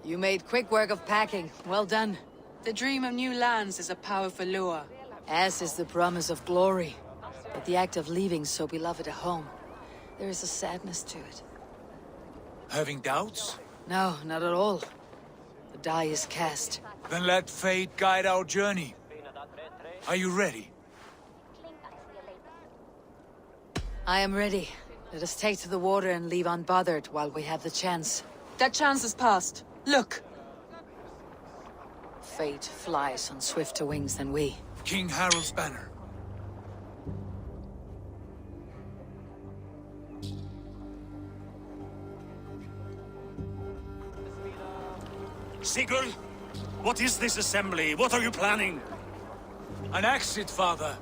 S2: You made quick work of packing. Well done.
S21: The dream of new lands is a powerful lure.
S2: As is the promise of glory. But the act of leaving so beloved a home, there is a sadness to it.
S1: Having doubts?
S2: No, not at all. The die is cast.
S1: Then let fate guide our journey. Are you ready?
S2: I am ready. Let us take to the water and leave unbothered while we have the chance.
S21: That chance is past. Look!
S2: Fate flies on swifter wings than we.
S1: King Harald's banner.
S3: Sigurd, what is this assembly? What are you planning?
S1: An exit, father.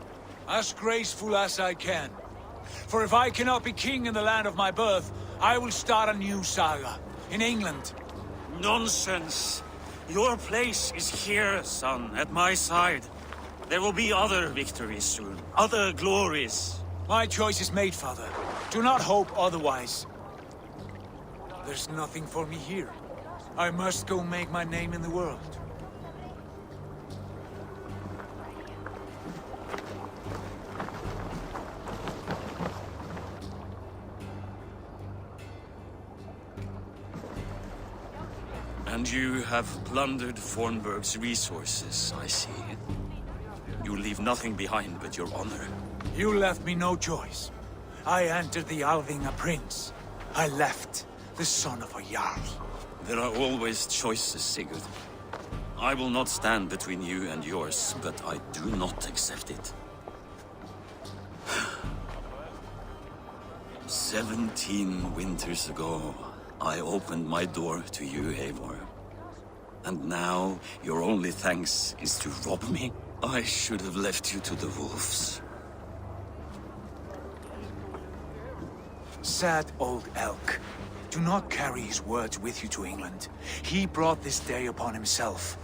S1: As graceful as I can. For if I cannot be king in the land of my birth, I will start a new saga. In England.
S3: Nonsense. Your place is here, son, at my side. There will be other victories soon. Other glories.
S1: My choice is made, father. Do not hope otherwise. There's nothing for me here. I must go make my name in the world.
S3: And you have plundered Fornburg's resources, I see. You leave nothing behind but your honor.
S1: You left me no choice. I entered the Alving a prince. I left the son of a Jarl.
S3: There are always choices, Sigurd. I will not stand between you and yours, but I do not accept it. 17 winters ago, I opened my door to you, Eivor. And now, your only thanks is to rob me? I should have left you to the wolves.
S1: Sad old elk. Do not carry his words with you to England. He brought this day upon himself.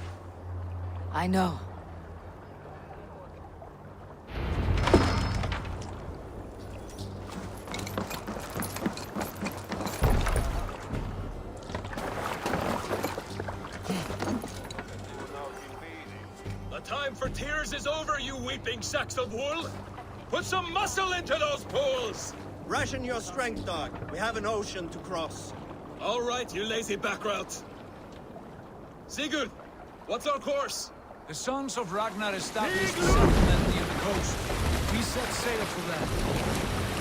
S2: I know.
S15: The time for tears is over, you weeping sacks of wool! Put some muscle into those pools!
S8: Ration your strength, dog. We have an ocean to cross.
S15: All right, you lazy backrout. Sigurd, what's our course?
S1: The sons of Ragnar established a settlement near the coast. We set sail for them.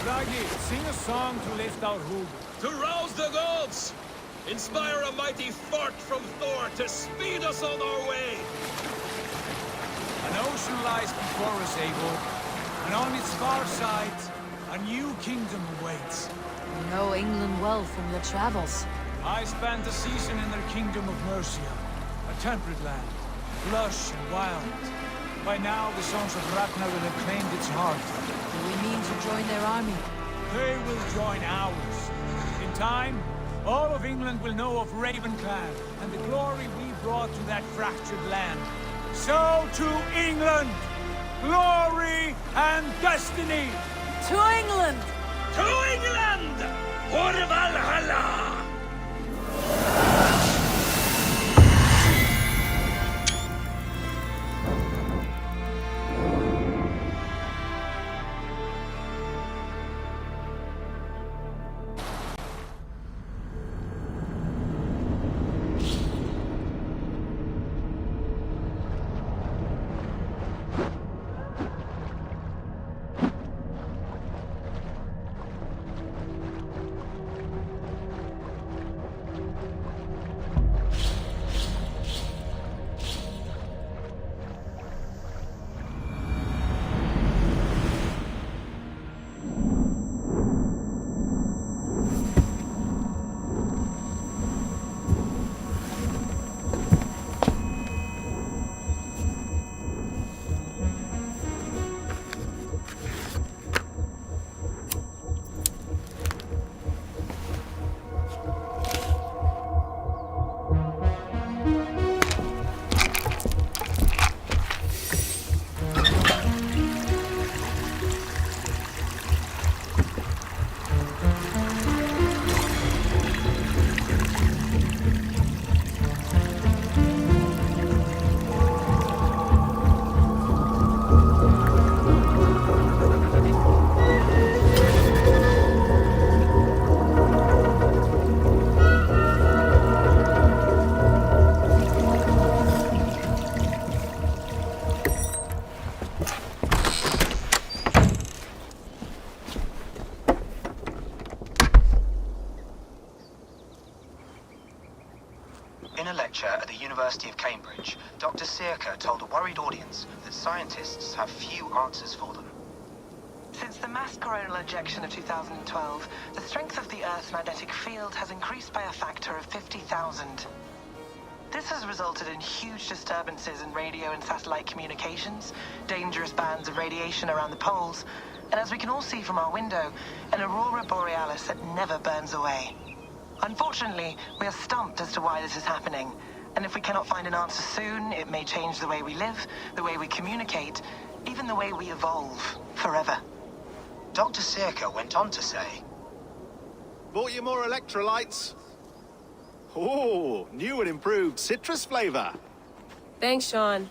S1: Raggi, sing a song to lift our hood.
S15: To rouse the gods! Inspire a mighty fart from Thor to speed us on our way!
S1: An ocean lies before us, Eivor, and on its far side, a new kingdom awaits.
S2: You know England well from your travels.
S1: I spent a season in their kingdom of Mercia, a temperate land, lush and wild. By now, the sons of Ragnar will have claimed its heart.
S2: Do we mean to join their army?
S1: They will join ours. In time, all of England will know of Raven Clan and the glory we brought to that fractured land. So to England! Glory and destiny!
S2: To England!
S15: To England! For Valhalla!
S4: University of Cambridge, Dr. Circa told a worried audience that scientists have few answers for them.
S22: Since the mass coronal ejection of 2012, the strength of the Earth's magnetic field has increased by a factor of 50,000. This has resulted in huge disturbances in radio and satellite communications, dangerous bands of radiation around the poles, and as we can all see from our window, an aurora borealis that never burns away. Unfortunately, we are stumped as to why this is happening, and if we cannot find an answer soon, it may change the way we live, the way we communicate, even the way we evolve, forever.
S4: Dr. Circa went on to say,
S3: Bought you more electrolytes? Oh, new and improved citrus flavor.
S10: Thanks, Sean.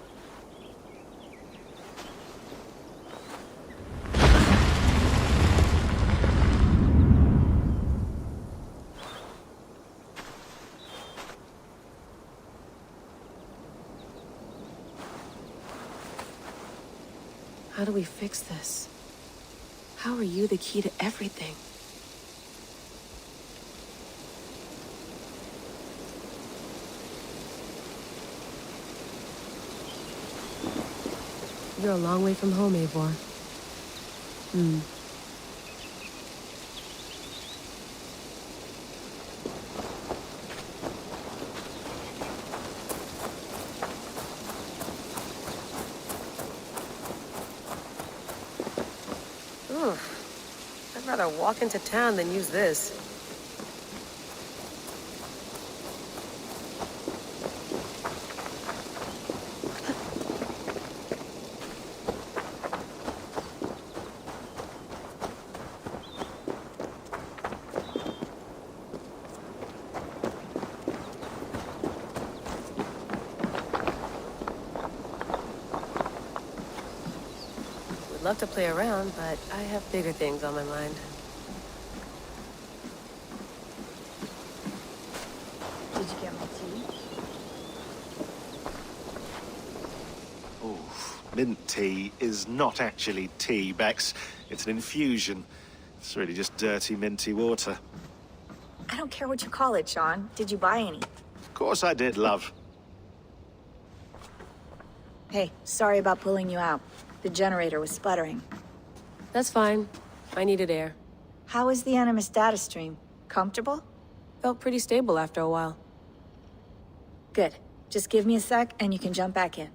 S10: How do we fix this? How are you the key to everything? You're a long way from home, Eivor. I'd rather walk into town than use this. Would love to play around, but I have bigger things on my mind.
S23: Did you get my tea?
S3: Mint tea is not actually tea, Bex. It's an infusion. It's really just dirty, minty water.
S23: I don't care what you call it, Sean. Did you buy any?
S3: Of course I did, love.
S23: Hey, sorry about pulling you out. The generator was sputtering.
S10: That's fine. I needed air.
S23: How was the Animus data stream? Comfortable?
S10: Felt pretty stable after a while.
S23: Good. Just give me a sec and you can jump back in.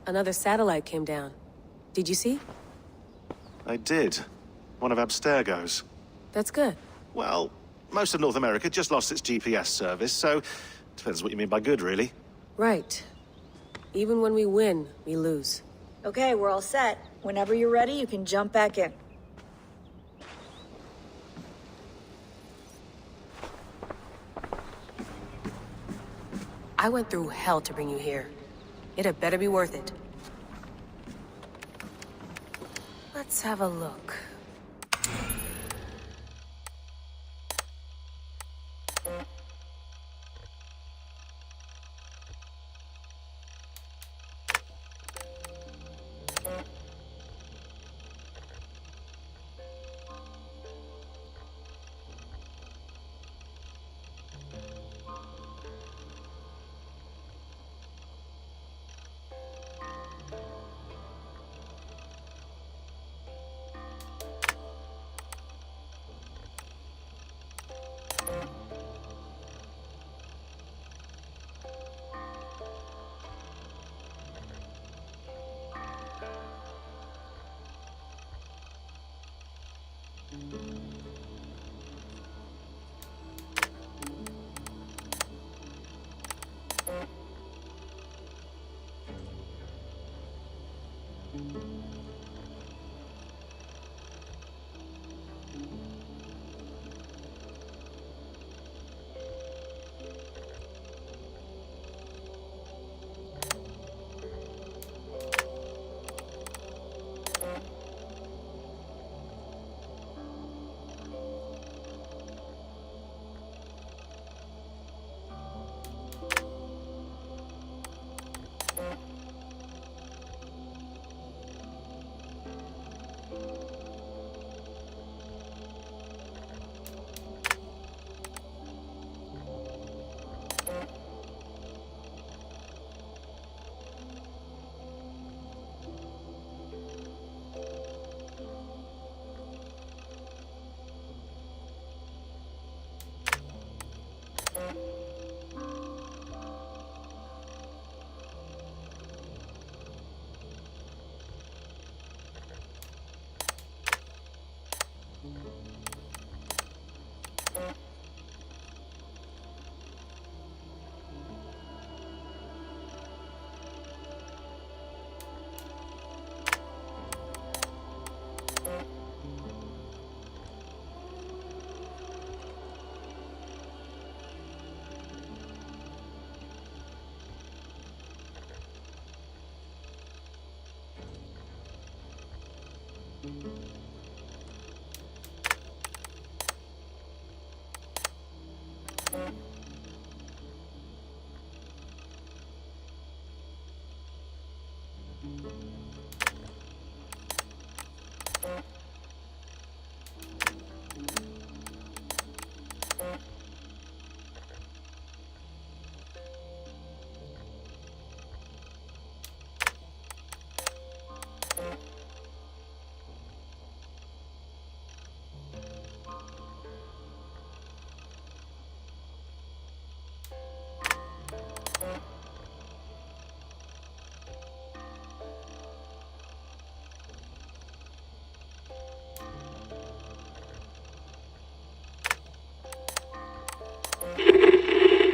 S10: Another satellite came down. Did you see?
S3: I did. One of Abstergo's.
S10: That's good.
S3: Well, most of North America just lost its GPS service, so depends what you mean by good, really.
S10: Right. Even when we win, we lose.
S23: Okay, we're all set. Whenever you're ready, you can jump back in.
S10: I went through hell to bring you here. It had better be worth it. Let's have a look.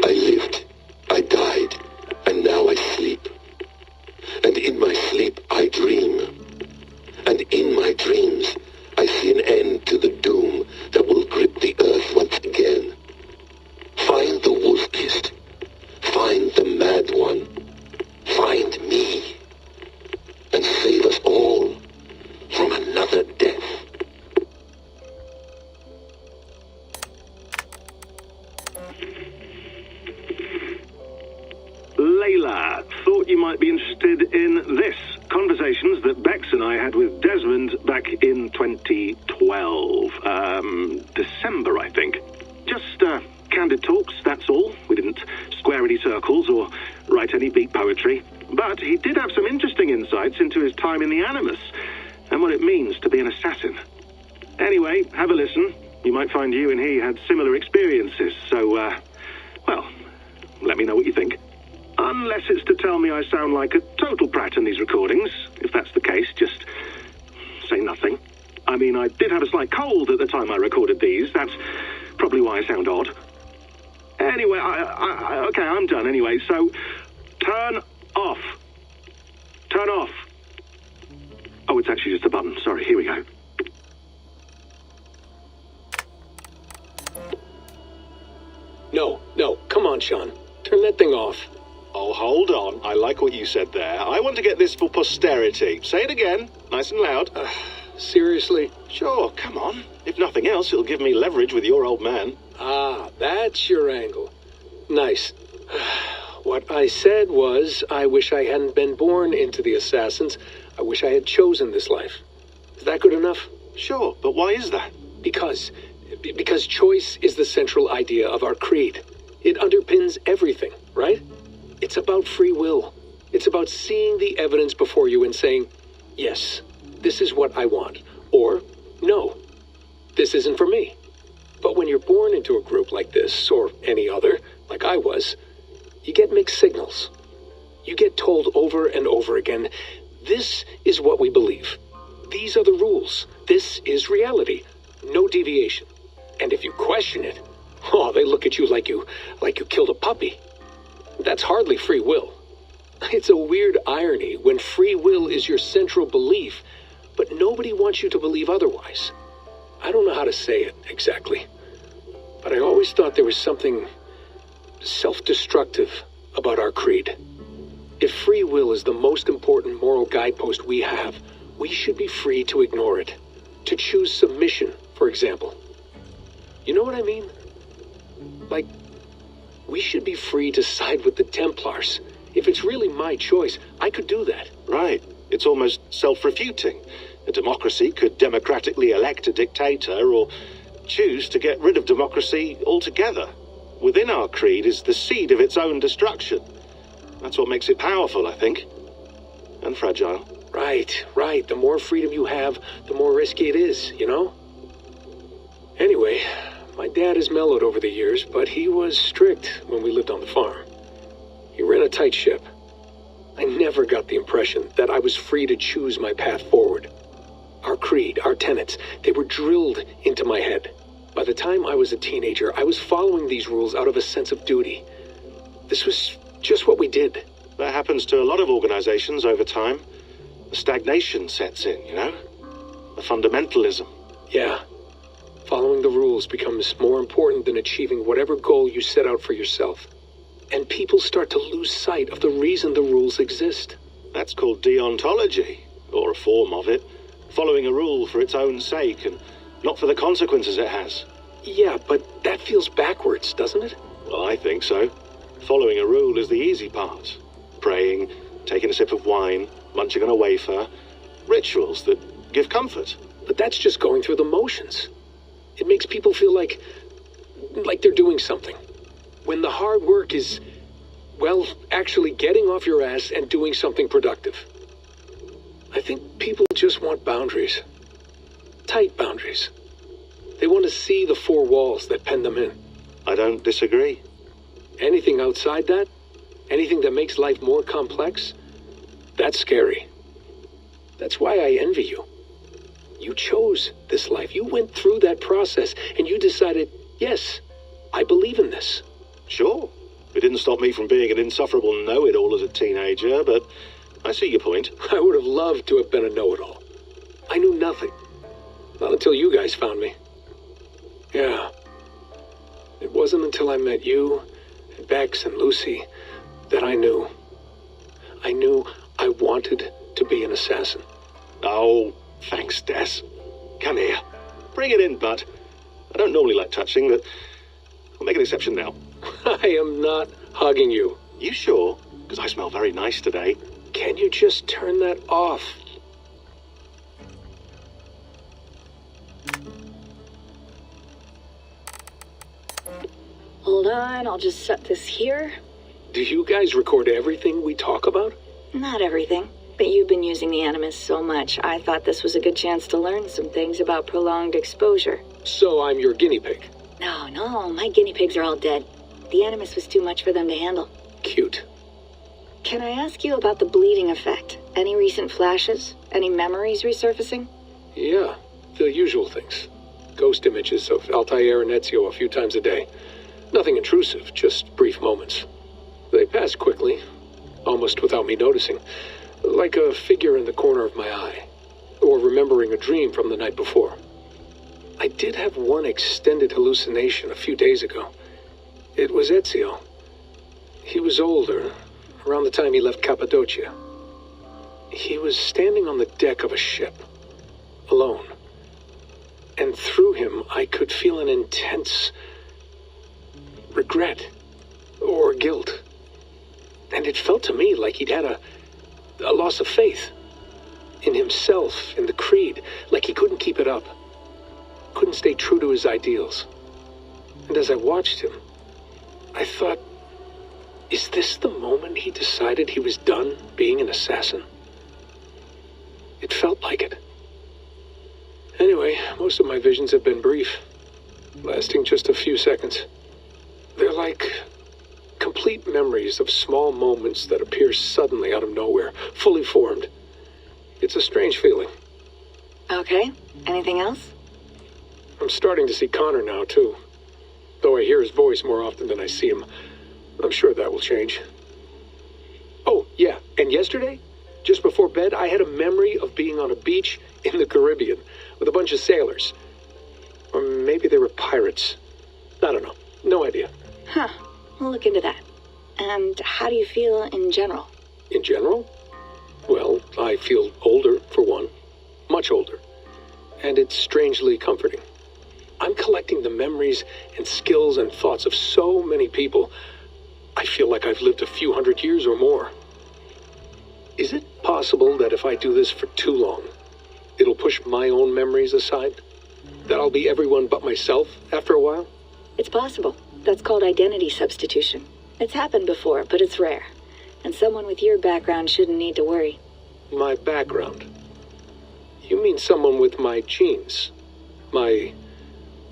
S6: I lived, I died, and now I sleep. And in my sleep I dream. And in my dreams I see an end to the doom that will grip the earth once again. Find the wolf-kissed. Find the mad one. Find me. And save us all from another death.
S9: Layla, thought you might be interested in this. Conversations that Bex and I had with Desmond back in 2012. December, I think. Just candid talks, that's all. We didn't square any circles or write any beat poetry. But he did have some interesting insights into his time in the Animus and what it means to be an assassin. Anyway, have a listen. You might find you and he had similar experiences, so, well, let me know what you think. Unless it's to tell me I sound like a total brat in these recordings. If that's the case, just say nothing. I mean, I did have a slight cold at the time I recorded these. That's probably why I sound odd. Anyway, okay, I'm done anyway, so turn off. Turn off. Oh, it's actually just a button. Sorry, here we go.
S13: No, come on, Sean. Turn that thing off.
S24: Oh, hold on. I like what you said there. I want to get this for posterity. Say it again, nice and loud.
S13: Seriously?
S24: Sure, come on. If nothing else, it'll give me leverage with your old man.
S13: Ah, that's your angle. Nice. What I said was, I wish I hadn't been born into the Assassins. I wish I had chosen this life. Is that good enough?
S24: Sure, but why is that?
S13: Because choice is the central idea of our creed. It underpins everything, right? It's about free will. It's about seeing the evidence before you and saying, yes, this is what I want. Or, no, this isn't for me. But when you're born into a group like this, or any other, like I was, you get mixed signals. You get told over and over again, this is what we believe. These are the rules. This is reality. No deviation. And if you question it, oh, they look at you like you killed a puppy. That's hardly free will. It's a weird irony when free will is your central belief, but nobody wants you to believe otherwise. I don't know how to say it exactly, but I always thought there was something self-destructive about our creed. If free will is the most important moral guidepost we have, we should be free to ignore it. To choose submission, for example. You know what I mean? Like, we should be free to side with the Templars. If it's really my choice, I could do that.
S24: Right. It's almost self-refuting. A democracy could democratically elect a dictator or choose to get rid of democracy altogether. Within our creed is the seed of its own destruction. That's what makes it powerful, I think. And fragile.
S13: Right. The more freedom you have, the more risky it is, you know? Anyway, My dad has mellowed over the years, but he was strict when we lived on the farm. He ran a tight ship. I never got the impression that I was free to choose my path forward. Our creed, our tenets, they were drilled into my head. By the time I was a teenager, I was following these rules out of a sense of duty. This was just what we did.
S24: That happens to a lot of organizations over time. The stagnation sets in, you know? The fundamentalism.
S13: Yeah. Following the rules becomes more important than achieving whatever goal you set out for yourself. And people start to lose sight of the reason the rules exist.
S24: That's called deontology, or a form of it. Following a rule for its own sake and not for the consequences it has.
S13: Yeah, but that feels backwards, doesn't it?
S24: Well, I think so. Following a rule is the easy part. Praying, taking a sip of wine, munching on a wafer. Rituals that give comfort.
S13: But that's just going through the motions. It makes people feel like they're doing something. When the hard work is, well, actually getting off your ass and doing something productive. I think people just want boundaries. Tight boundaries. They want to see the four walls that pen them in.
S24: I don't disagree.
S13: Anything outside that, anything that makes life more complex, that's scary. That's why I envy you. You chose this life. You went through that process and you decided, yes, I believe in this.
S24: Sure. It didn't stop me from being an insufferable know-it-all as a teenager, but I see your point.
S13: I would have loved to have been a know-it-all. I knew nothing. Not until you guys found me. Yeah. It wasn't until I met you, and Bex and Lucy, that I knew. I knew I wanted to be an assassin.
S24: Oh, thanks, Des. Come here. Bring it in, bud. I don't normally like touching, but I'll make an exception now.
S13: I am not hugging you.
S24: You sure? Because I smell very nice today.
S13: Can you just turn that off?
S23: Hold on, I'll just set this here.
S13: Do you guys record everything we talk about?
S23: Not everything, but you've been using the Animus so much, I thought this was a good chance to learn some things about prolonged exposure.
S13: So I'm your guinea pig?
S23: No, my guinea pigs are all dead. The Animus was too much for them to handle.
S13: Cute.
S23: Can I ask you about the bleeding effect? Any recent flashes? Any memories resurfacing?
S13: Yeah, the usual things. Ghost images of Altair and Ezio a few times a day. Nothing intrusive, just brief moments. They pass quickly, almost without me noticing. Like a figure in the corner of my eye. Or remembering a dream from the night before. I did have one extended hallucination a few days ago. It was Ezio. He was older, around the time he left Cappadocia. He was standing on the deck of a ship, alone. And through him, I could feel an intense regret or guilt. And it felt to me like he'd had a loss of faith in himself, in the creed, like he couldn't keep it up, couldn't stay true to his ideals. And as I watched him, I thought, is this the moment he decided he was done being an assassin? It felt like it. Anyway, most of my visions have been brief, lasting just a few seconds. They're like complete memories of small moments that appear suddenly out of nowhere, fully formed. It's a strange feeling.
S23: Okay, anything else?
S13: I'm starting to see Connor now, too. Though I hear his voice more often than I see him. I'm sure that will change. Oh, yeah, and yesterday, just before bed, I had a memory of being on a beach in the Caribbean with a bunch of sailors. Or maybe they were pirates. I don't know. No idea.
S23: Huh, we'll look into that. And how do you feel in general?
S13: In general? Well, I feel older, for one. Much older. And it's strangely comforting. I'm collecting the memories and skills and thoughts of so many people. I feel like I've lived a few hundred years or more. Is it possible that if I do this for too long, it'll push my own memories aside? That I'll be everyone but myself after a while?
S23: It's possible. That's called identity substitution. It's happened before, but it's rare. And someone with your background shouldn't need to worry.
S13: My background? You mean someone with my genes? My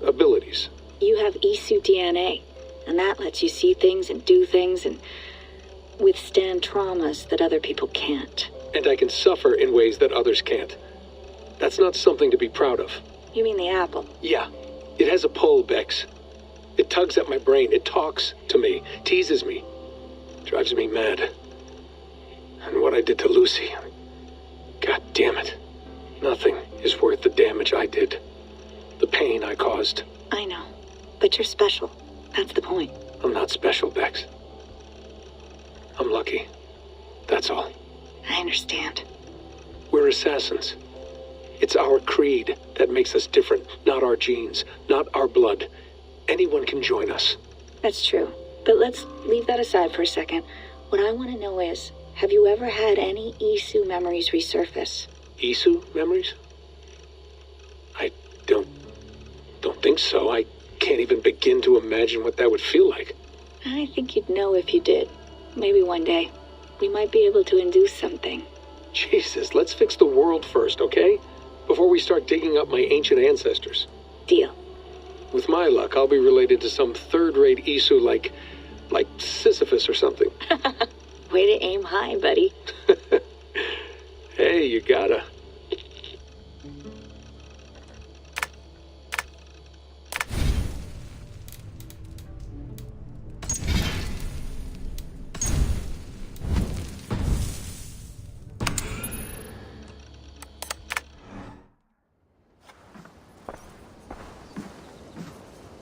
S13: abilities?
S23: You have Isu DNA, and that lets you see things and do things and withstand traumas that other people can't.
S13: And I can suffer in ways that others can't. That's not something to be proud of.
S23: You mean the apple?
S13: Yeah. It has a pull, Bex. It tugs at my brain. It talks to me, teases me, drives me mad. And what I did to Lucy... God damn it. Nothing is worth the damage I did. The pain I caused.
S23: I know. But you're special. That's the point.
S13: I'm not special, Bex. I'm lucky. That's all.
S23: I understand.
S13: We're assassins. It's our creed that makes us different, not our genes, not our blood. Anyone can join us.
S23: That's true. But let's leave that aside for a second. What I want to know is, have you ever had any Isu memories resurface?
S13: Isu memories? I don't think so. I can't even begin to imagine what that would feel like.
S23: I think you'd know if you did. Maybe one day. We might be able to induce something.
S13: Jesus, let's fix the world first, okay? Before we start digging up my ancient ancestors.
S23: Deal.
S13: With my luck, I'll be related to some third-rate Isu like Sisyphus or something.
S23: Way to aim high, buddy.
S13: Hey, you gotta.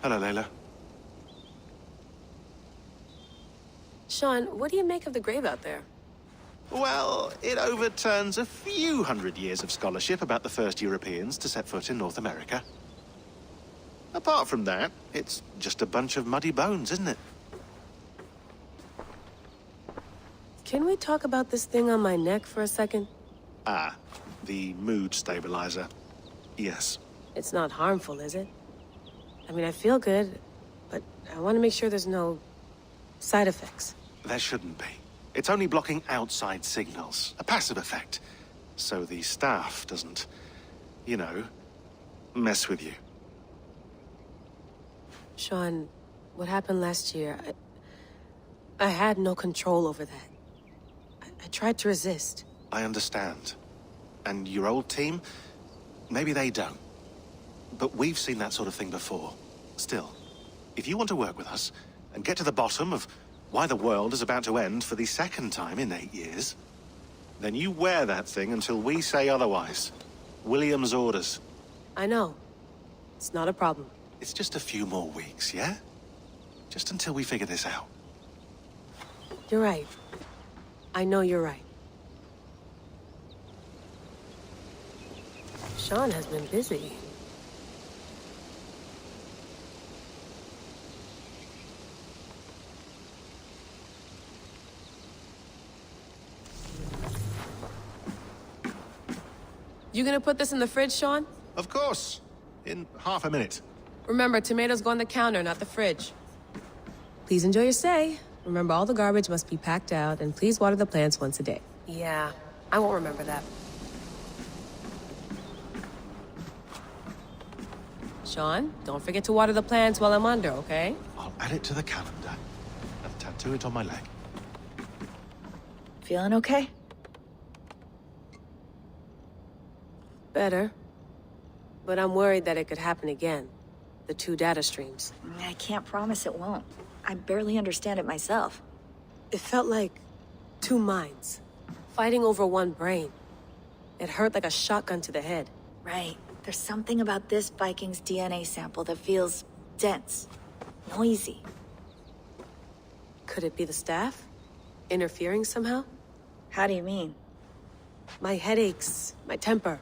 S11: Hello, Layla.
S12: Sean, what do you make of the grave out there?
S11: Well, it overturns a few hundred years of scholarship about the first Europeans to set foot in North America. Apart from that, it's just a bunch of muddy bones, isn't it?
S12: Can we talk about this thing on my neck for a second?
S11: Ah, the mood stabilizer. Yes.
S12: It's not harmful, is it? I mean, I feel good, but I want to make sure there's no side effects.
S11: There shouldn't be. It's only blocking outside signals, a passive effect. So the staff doesn't, you know, mess with you.
S12: Sean, what happened last year, I had no control over that. I tried to resist.
S11: I understand. And your old team, maybe they don't. But we've seen that sort of thing before. Still, if you want to work with us and get to the bottom of why the world is about to end for the second time in 8 years, then you wear that thing until we say otherwise. William's orders.
S12: I know. It's not a problem.
S11: It's just a few more weeks, yeah? Just until we figure this out.
S12: You're right. I know you're right. Sean has been busy. You gonna put this in the fridge, Sean?
S11: Of course. In half a minute.
S12: Remember, tomatoes go on the counter, not the fridge. Please enjoy your stay. Remember, all the garbage must be packed out, and please water the plants once a day. Yeah, I won't remember that. Sean, don't forget to water the plants while I'm under, okay?
S11: I'll add it to the calendar and tattoo it on my leg.
S23: Feeling okay?
S12: Better. But I'm worried that it could happen again. The 2 data streams.
S23: I can't promise it won't. I barely understand it myself.
S12: It felt like 2 minds, fighting over 1 brain. It hurt like a shotgun to the head.
S23: Right. There's something about this Viking's DNA sample that feels dense, noisy.
S12: Could it be the staff? Interfering somehow?
S23: How do you mean?
S12: My headaches, my temper.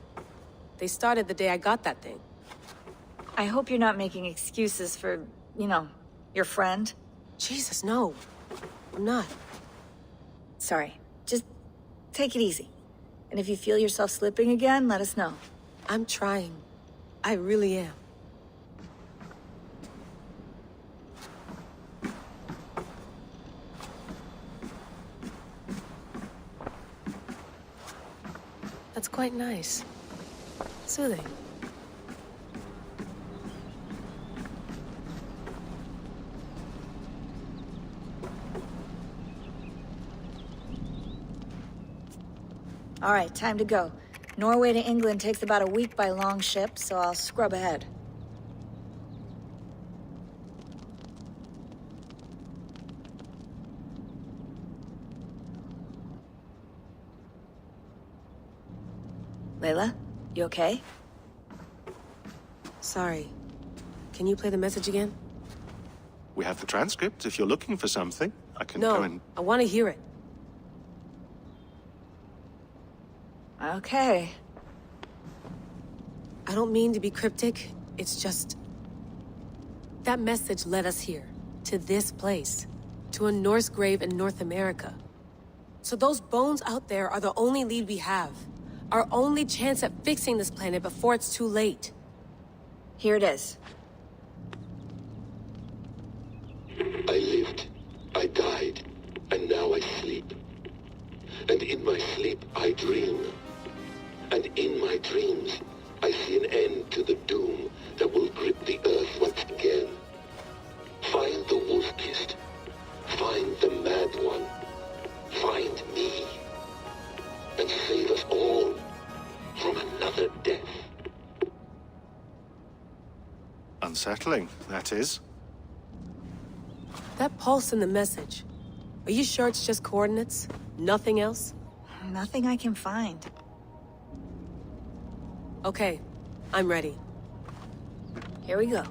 S12: They started the day I got that thing.
S23: I hope you're not making excuses for, you know, your friend.
S12: Jesus, no. I'm not.
S23: Sorry. Just take it easy. And if you feel yourself slipping again, let us know.
S12: I'm trying. I really am. That's quite nice. Soothing.
S23: All right, time to go. Norway to England takes about a week by long ship, so I'll scrub ahead. Layla, you okay?
S12: Sorry. Can you play the message again?
S11: We have the transcript. If you're looking for something, I can
S12: No,
S11: go and...
S12: I want to hear it.
S23: Okay.
S12: I don't mean to be cryptic. It's just... that message led us here. To this place. To a Norse grave in North America. So those bones out there are the only lead we have. Our only chance at fixing this planet before it's too late.
S23: Here it is.
S6: I lived, I died, and now I sleep. And in my sleep I dream. And in my dreams I see an end to the doom that will grip the earth once again. Find the wolf-kissed. Find the mad one. Find me. And save us all from another death.
S11: Unsettling, that is.
S12: That pulse in the message. Are you sure it's just coordinates? Nothing else?
S23: Nothing I can find.
S12: Okay, I'm ready.
S23: Here we go.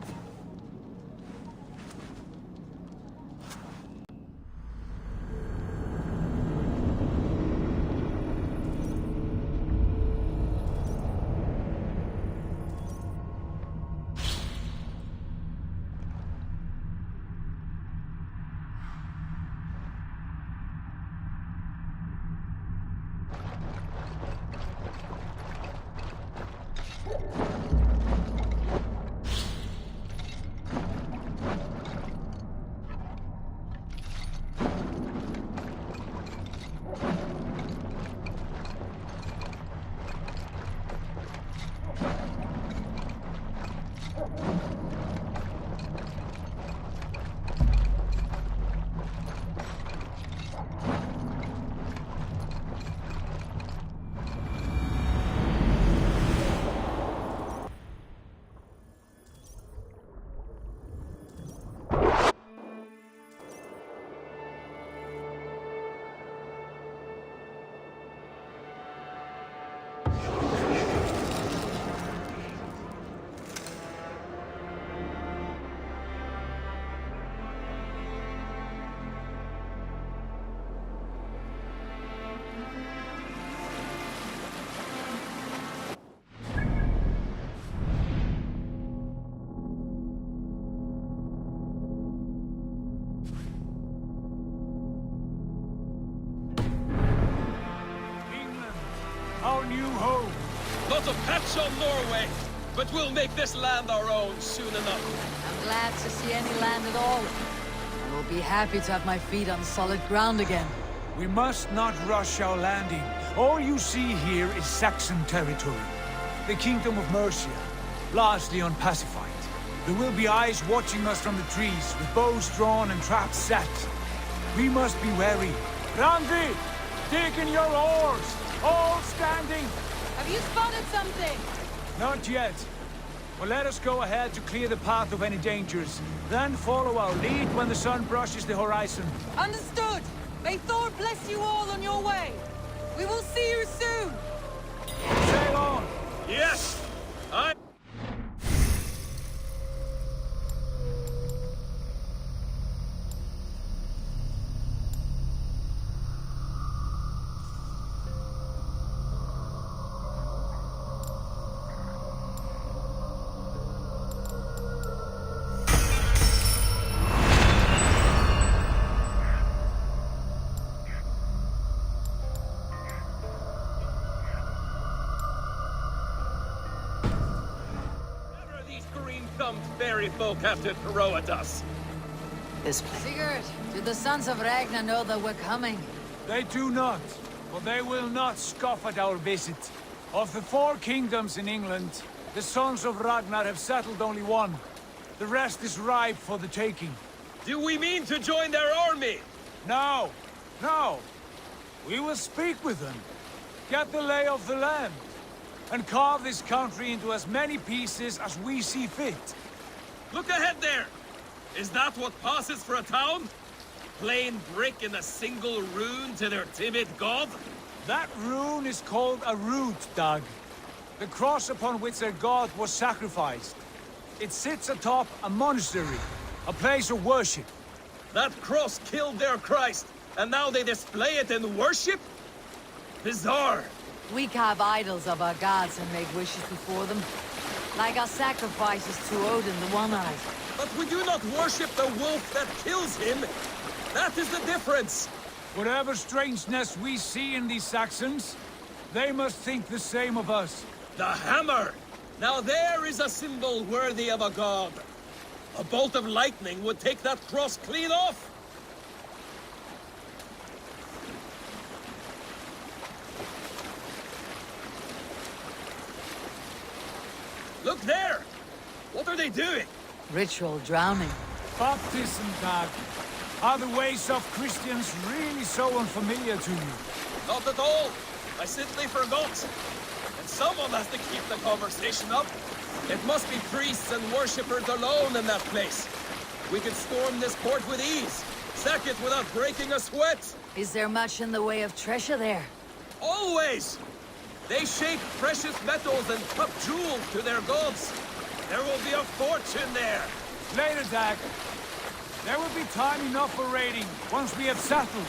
S1: Our new home.
S15: Not a patch on Norway, but we'll make this land our own soon enough.
S2: I'm glad to see any land at all. I will be happy to have my feet on solid ground again.
S1: We must not rush our landing. All you see here is Saxon territory. The Kingdom of Mercia, largely unpacified. There will be eyes watching us from the trees, with bows drawn and traps set. We must be wary. Randi, dig in your oars! All standing!
S21: Have you spotted something?
S1: Not yet. Well, let us go ahead to clear the path of any dangers. Then follow our lead when the sun brushes the horizon.
S21: Understood! May Thor bless you all on your way! We will see you soon!
S1: Sail on!
S15: Yes! I... Fairy folk have to throw at us.
S2: This place. Sigurd, do the sons of Ragnar know that we're coming?
S1: They do not, but they will not scoff at our visit. Of the 4 kingdoms in England, the sons of Ragnar have settled only one. The rest is ripe for the taking.
S15: Do we mean to join their army?
S1: No, no. We will speak with them. get the lay of the land, and carve this country into as many pieces as we see fit.
S5: Look ahead there! Is that what passes for a town? Plain brick in a single rune to their timid god?
S1: That rune is called a root, Doug. The cross upon which their god was sacrificed. It sits atop a monastery, a place of worship.
S5: That cross killed their Christ, and now they display it in worship? Bizarre.
S2: We carve idols of our gods and make wishes before them. Like our sacrifices to Odin, the One-Eyed.
S5: But we do not worship the wolf that kills him. That is the difference.
S1: Whatever strangeness we see in these Saxons, they must think the same of us.
S5: The hammer! Now there is a symbol worthy of a god. A bolt of lightning would take that cross clean off. Look there! What are they doing?
S2: Ritual drowning.
S1: Baptism, Doug. Are the ways of Christians really so unfamiliar to you?
S5: Not at all. I simply forgot. And someone has to keep the conversation up. It must be priests and worshippers alone in that place. We could storm this port with ease. Sack it without breaking a sweat.
S2: Is there much in the way of treasure there?
S5: Always! They shape precious metals and cut jewels to their gods. There will be a fortune there.
S1: Later, Dag. There will be time enough for raiding, once we have settled.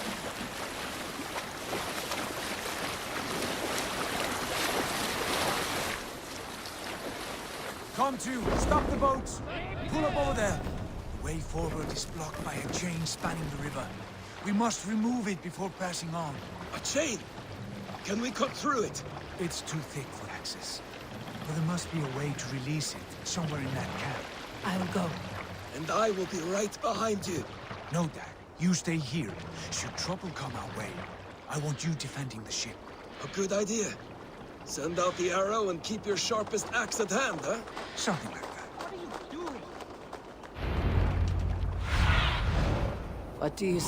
S1: Come to, stop the boats. Pull up over there. The way forward is blocked by a chain spanning the river. We must remove it before passing on.
S5: A chain? Can we cut through it?
S1: It's too thick for access. But there must be a way to release it, somewhere in that camp.
S2: I will go.
S5: And I will be right behind you.
S1: No, Dad. You stay here. Should trouble come our way, I want you defending the ship.
S5: A good idea. Send out the arrow and keep your sharpest axe at hand, huh?
S1: Something like that.
S5: What are you doing?
S2: What do you...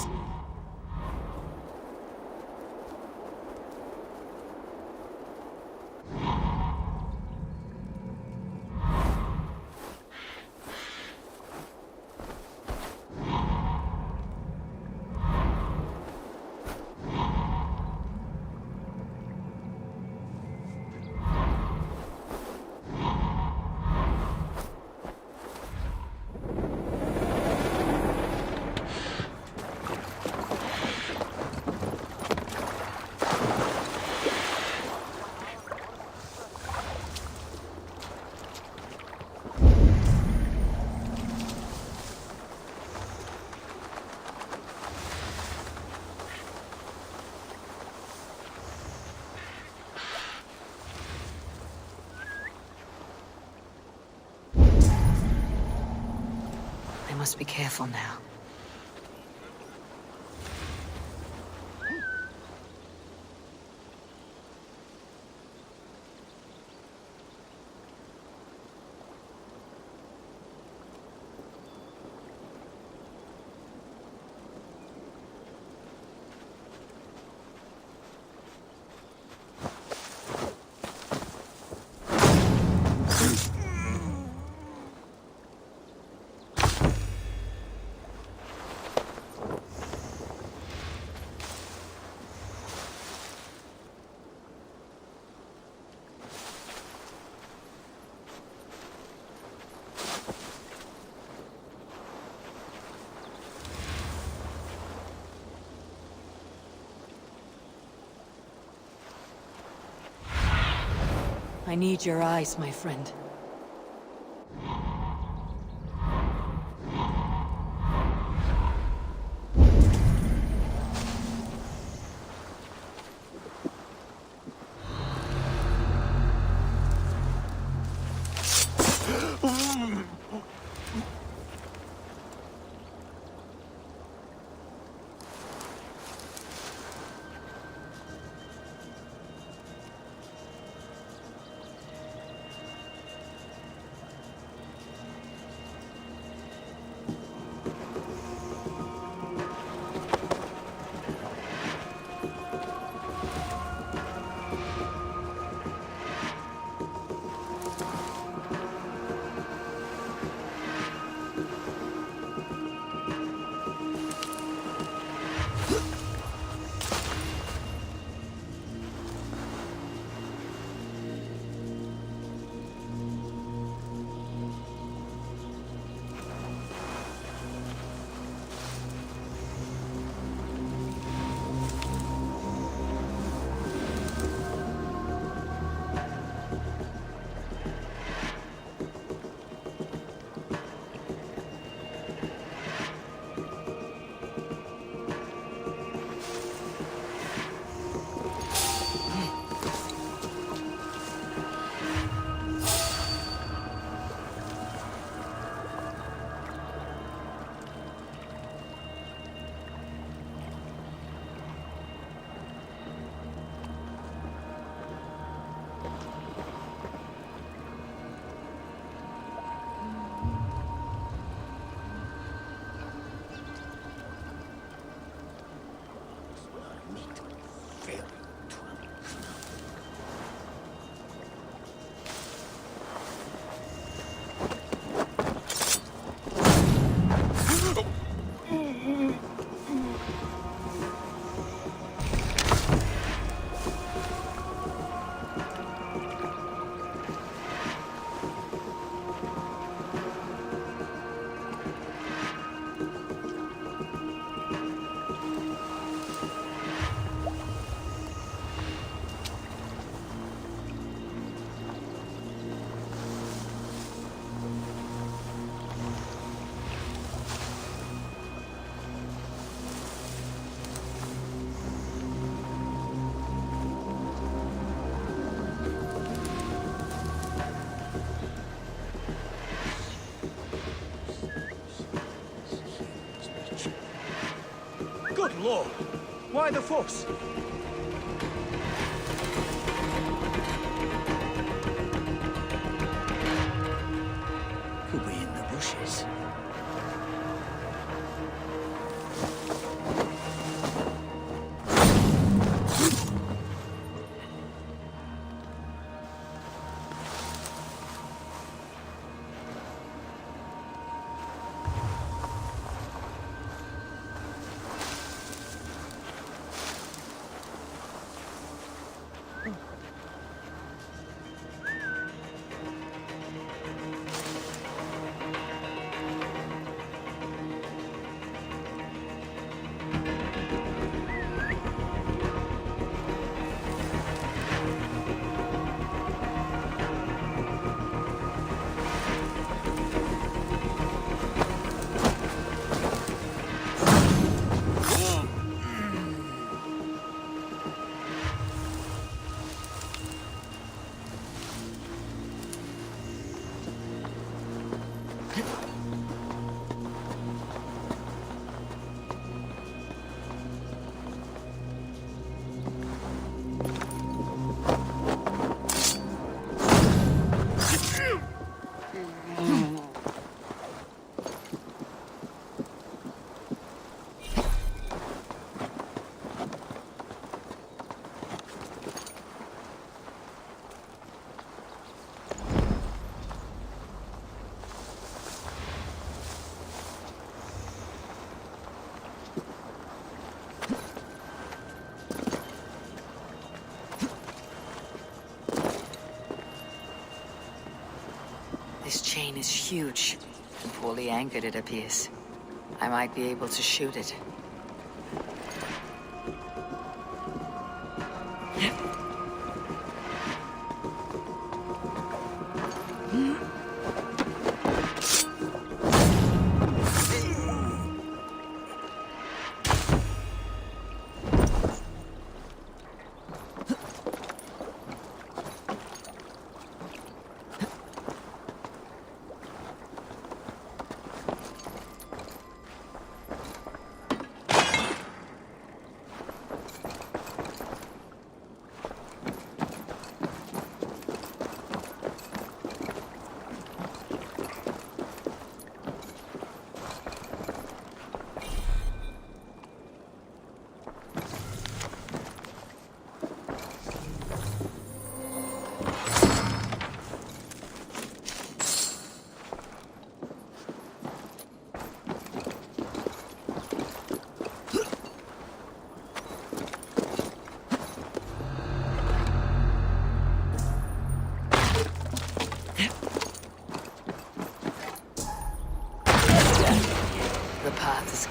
S2: I must be careful now. I need your eyes, my friend.
S1: law. Why the fuss?
S2: Could be in the bushes. This chain is huge and poorly anchored, it appears. I might be able to shoot it.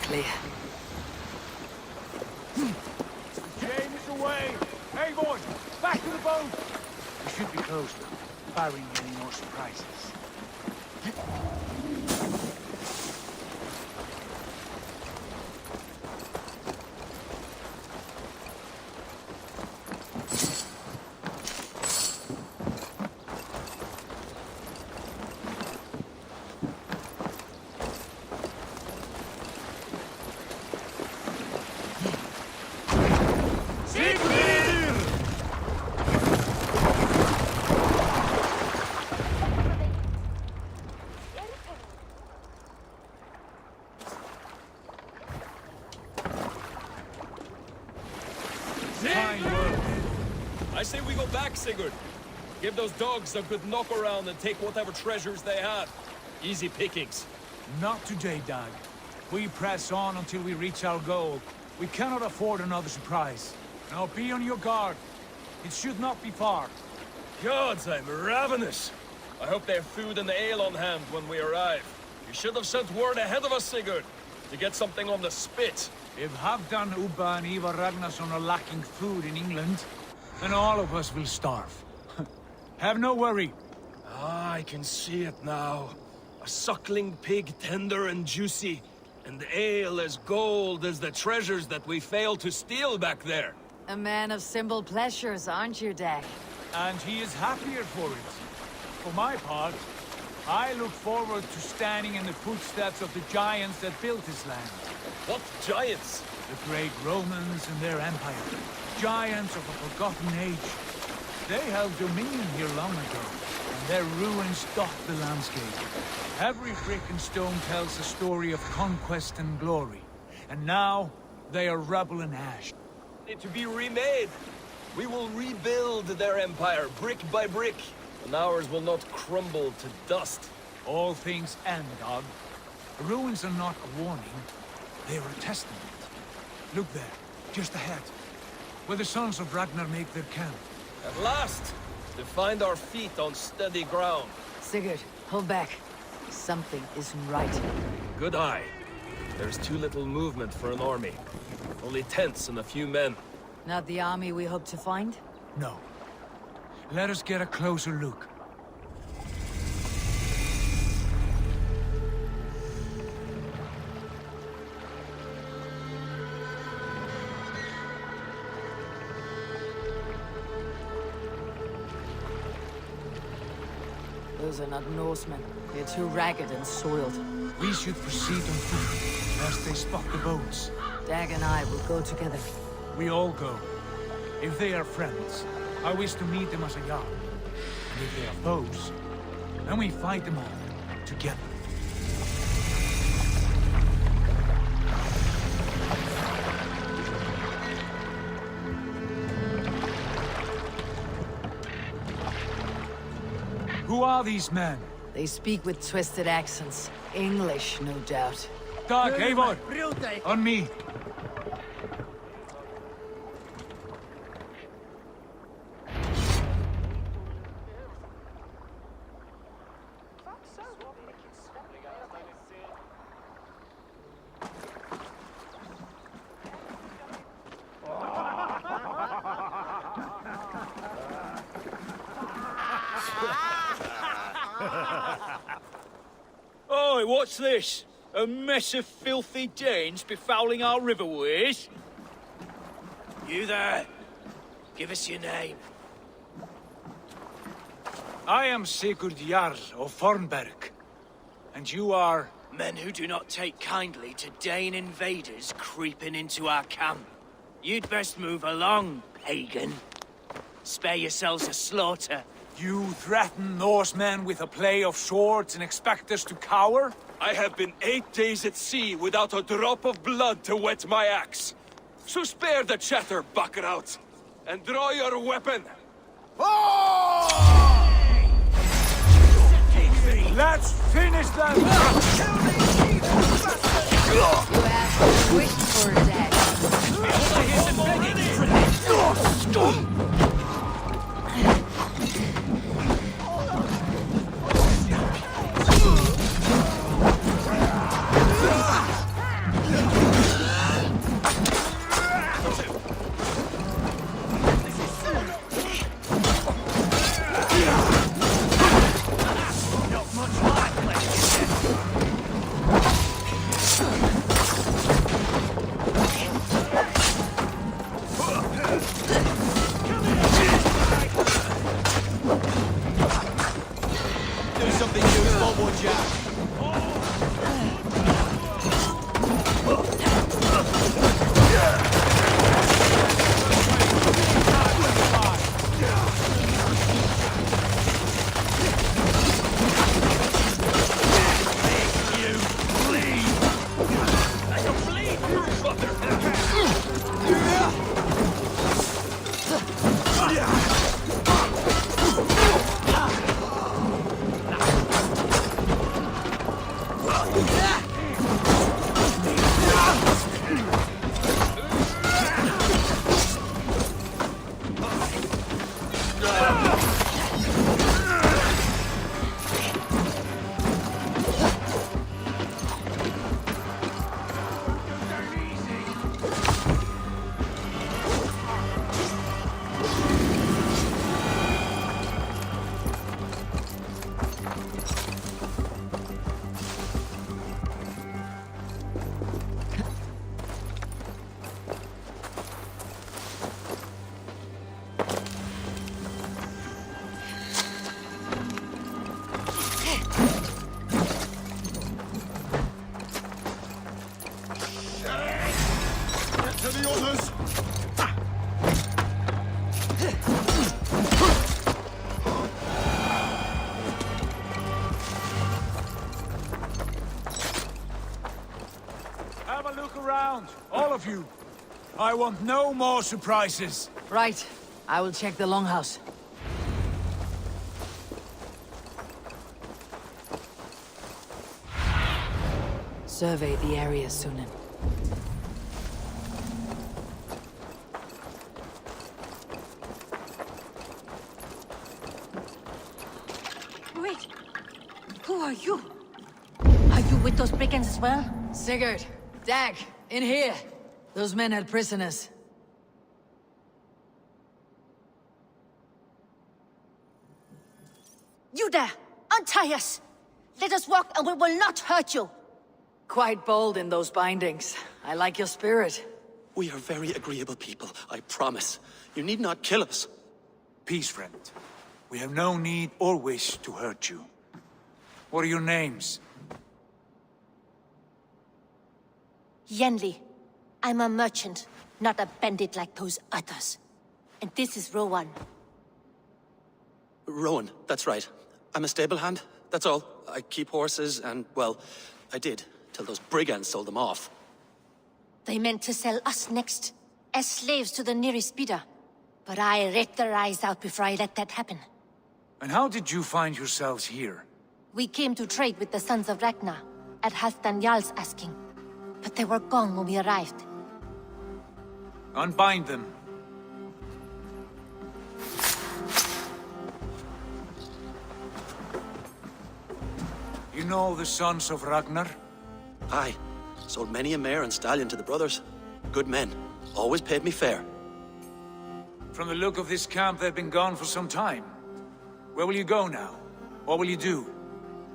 S2: Clear.
S1: James away! Eivor, back to the boat! We should be close now, barring any more surprises.
S5: I say we go back, Sigurd. Give those dogs a good knock around and take whatever treasures they have. Easy pickings.
S1: Not today, Dag. We press on until we reach our goal. We cannot afford another surprise. Now be on your guard. It should not be far.
S5: Gods, I'm ravenous. I hope they have food and ale on hand when we arrive. You should have sent word ahead of us, Sigurd, to get something on the spit.
S1: If Halfdan, Ubba and Ivar Ragnarsson are lacking food in England, then all of us will starve. Have no worry.
S5: Ah, I can see it now. A suckling pig, tender and juicy, and ale as gold as the treasures that we failed to steal back there.
S2: A man of simple pleasures, aren't you, Dag?
S1: And he is happier for it. For my part, I look forward to standing in the footsteps of the giants that built this land.
S5: What giants?
S1: The great Romans and their empire, giants of a forgotten age. They held dominion here long ago, and their ruins dot the landscape. Every brick and stone tells a story of conquest and glory, and now they are rubble and ash.
S5: To be remade. We will rebuild their empire brick by brick, and ours will not crumble to dust.
S1: All things end, Og. The ruins are not a warning, they are a testament. Look there, just ahead, where the sons of Ragnar make their camp.
S5: At last, to find our feet on steady ground.
S2: Sigurd, hold back. Something isn't right.
S5: Good eye. There's too little movement for an army. Only tents and a few men.
S2: Not the army we hope to find?
S1: No. Let us get a closer look.
S2: Those are not Norsemen. They're too ragged and soiled.
S1: We should proceed on foot, lest they spot the boats.
S2: Dag and I will go together.
S1: We all go. If they are friends, I wish to meet them as a yard. And if they are foes, then we fight them all, together. Who are these men?
S2: They speak with twisted accents. English, no doubt.
S1: Dag, Eivor! On me!
S14: Oi, what's this? A mess of filthy Danes befouling our riverways? You there? Give us your name.
S1: I am Sigurd Jarl of Fornberg. And you are?
S14: Men who do not take kindly to Dane invaders creeping into our camp. You'd best move along, pagan. Spare yourselves a slaughter.
S1: You threaten Norsemen with a play of swords and expect us to cower?
S15: I have been 8 days at sea without a drop of blood to wet my axe. So spare the chatter, buckerout, and draw your weapon.
S1: Let's finish them!
S2: You have wished for death.
S3: brothers!
S1: Have a look around, all of you. I want no more surprises.
S2: Right. I will check the longhouse. Survey the area, Sunan.
S16: Wait. Who are you? Are you with those brigands as well?
S2: Sigurd, Dag, in here. Those men had prisoners.
S16: You there! Untie us! Let us walk and we will not hurt you!
S2: Quite bold in those bindings. I like your spirit.
S17: We are very agreeable people, I promise. You need not kill us.
S1: Peace, friend. We have no need or wish to hurt you. What are your names?
S16: Yenli. I'm a merchant, not a bandit like those others. And this is Rowan.
S17: Rowan, that's right. I'm a stable hand, that's all. I keep horses and, well, I did, till those brigands sold them off.
S16: They meant to sell us next, as slaves to the nearest bidder. But I ripped their eyes out before I let that happen.
S1: And how did you find yourselves here?
S16: We came to trade with the Sons of Ragnar, at Halfdan Jarl's asking. But they were gone when we arrived.
S1: Unbind them. You know the Sons of Ragnar?
S17: Aye. Sold many a mare and stallion to the brothers. Good men. Always paid me fair.
S1: From the look of this camp, they've been gone for some time. Where will you go now? What will you do?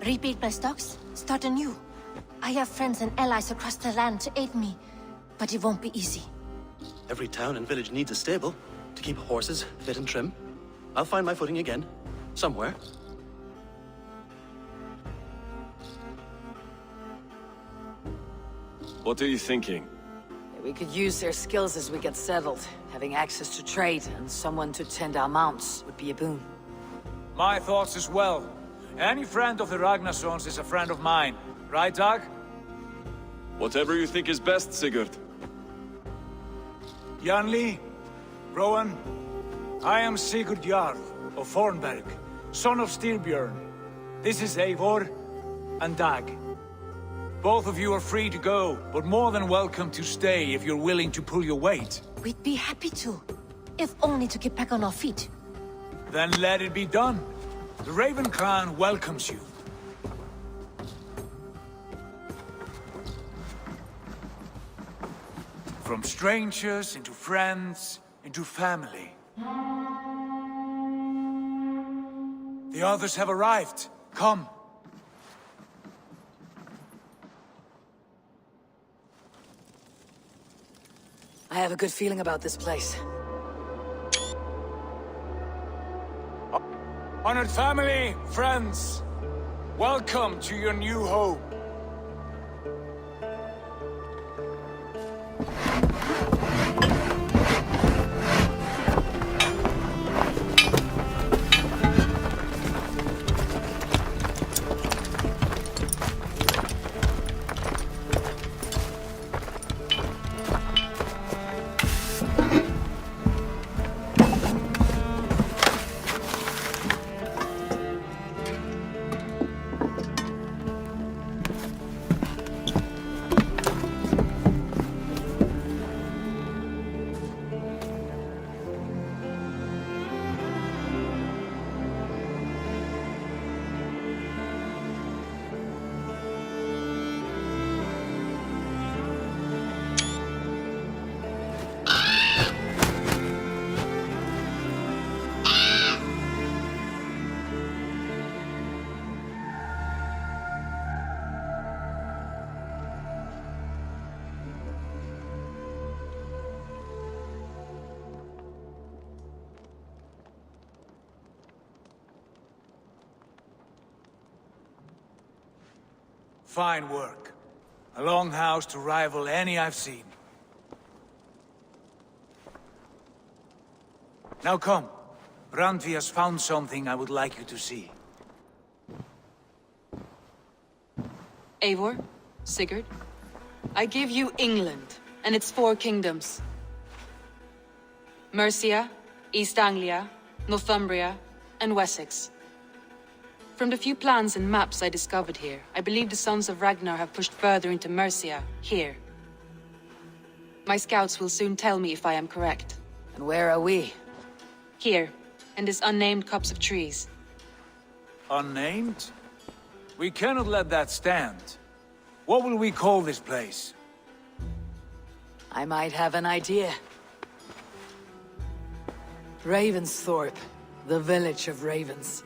S16: Rebuild my stocks, start anew. I have friends and allies across the land to aid me, but it won't be easy.
S17: Every town and village needs a stable to keep horses fit and trim. I'll find my footing again. Somewhere.
S15: What are you thinking?
S2: We could use their skills as we get settled. Having access to trade and someone to tend our mounts would be a boon.
S1: My thoughts as well. Any friend of the Ragnarsons is a friend of mine. Right, Dag?
S15: Whatever you think is best, Sigurd.
S1: Janli, Rowan, I am Sigurd Jarl of Fornberg, son of Styrbjörn. This is Eivor and Dag. Both of you are free to go, but more than welcome to stay if you're willing to pull your weight.
S16: We'd be happy to, if only to get back on our feet.
S1: Then let it be done. The Raven clan welcomes you. From strangers into friends, into family. The others have arrived. Come.
S2: I have a good feeling about this place.
S1: Honored family, friends, welcome to your new home. Fine work. A longhouse to rival any I've seen. Now come. Randvi has found something I would like you to see.
S21: Eivor, Sigurd, I give you England and its 4 kingdoms. Mercia, East Anglia, Northumbria, and Wessex. From the few plans and maps I discovered here, I believe the Sons of Ragnar have pushed further into Mercia, here. My scouts will soon tell me if I am correct.
S2: And where are we?
S21: Here, in this unnamed copse of trees.
S1: Unnamed? We cannot let that stand. What will we call this place?
S2: I might have an idea. Ravensthorpe, the village of ravens.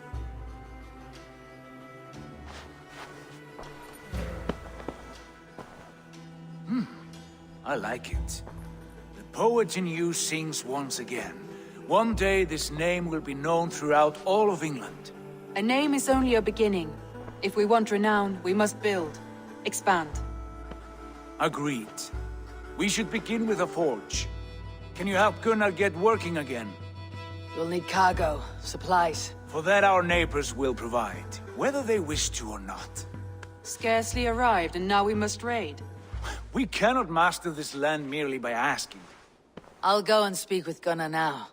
S1: I like it. The poet in you sings once again. One day this name will be known throughout all of England.
S21: A name is only a beginning. If we want renown, we must build, expand.
S1: Agreed. We should begin with a forge. Can you help Gunnar get working again?
S2: You'll need cargo, supplies.
S1: For that our neighbors will provide, whether they wish to or not.
S21: Scarcely arrived, and now we must raid.
S1: We cannot master this land merely by asking.
S2: I'll go and speak with Gunnar now.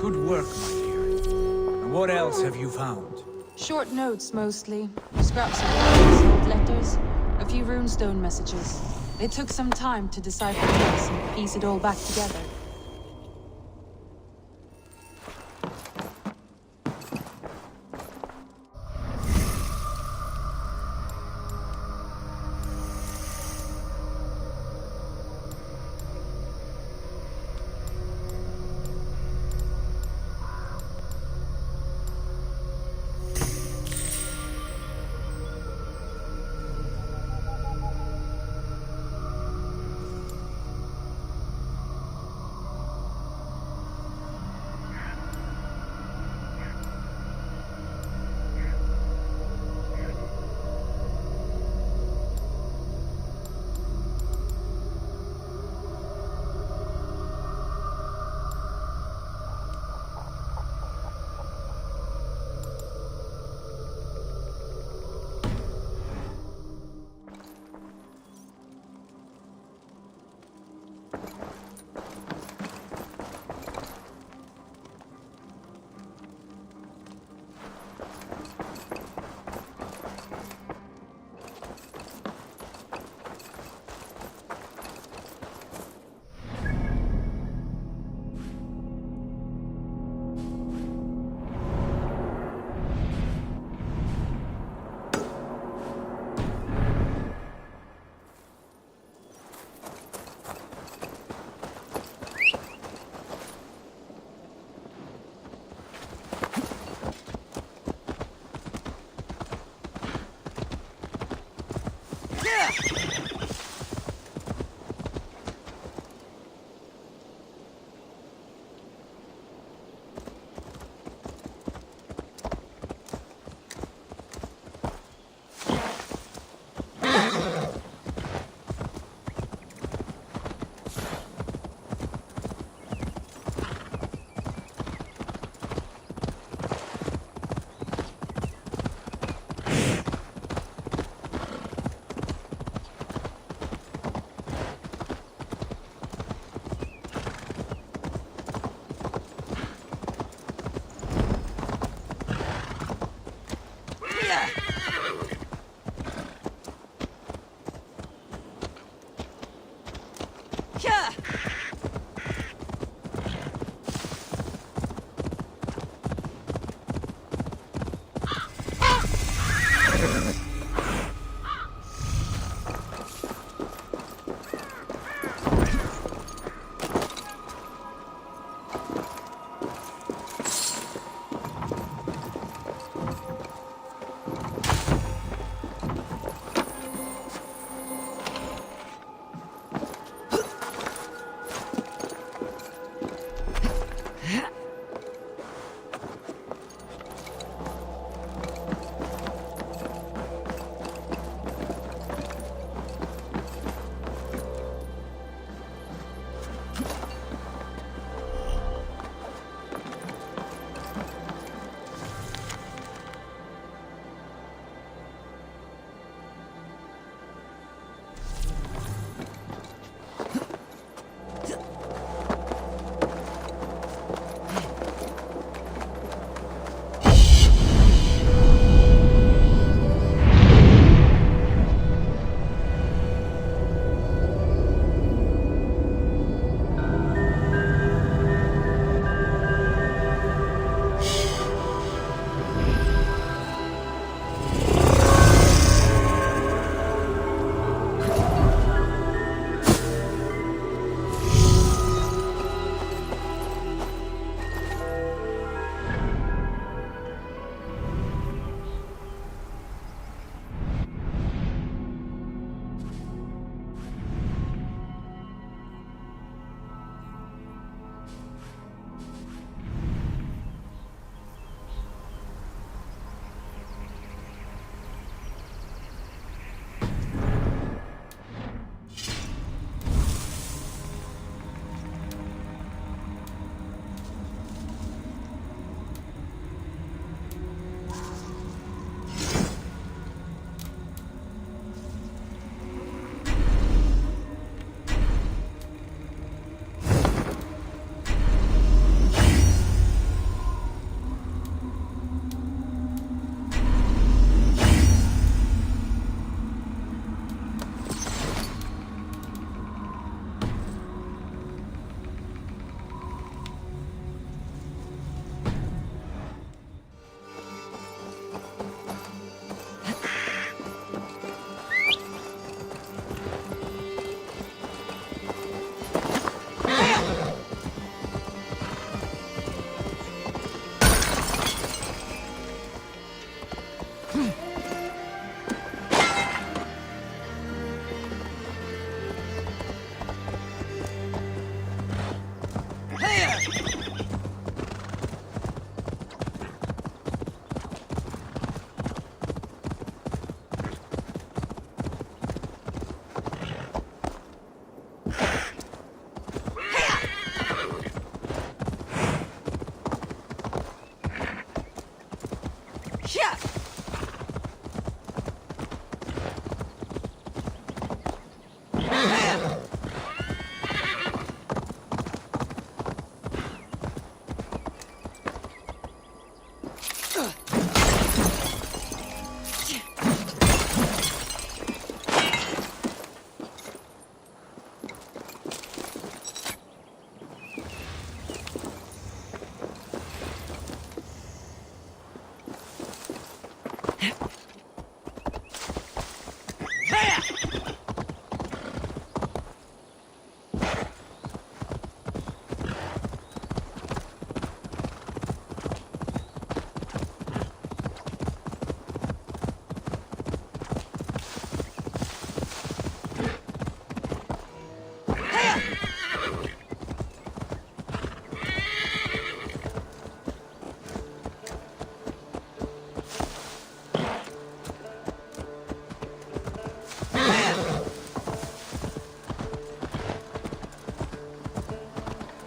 S1: Good work, my dear. And what else have you found?
S21: Short notes, mostly. Scraps of letters, letters, a few runestone messages. It took some time to decipher this and piece it all back together.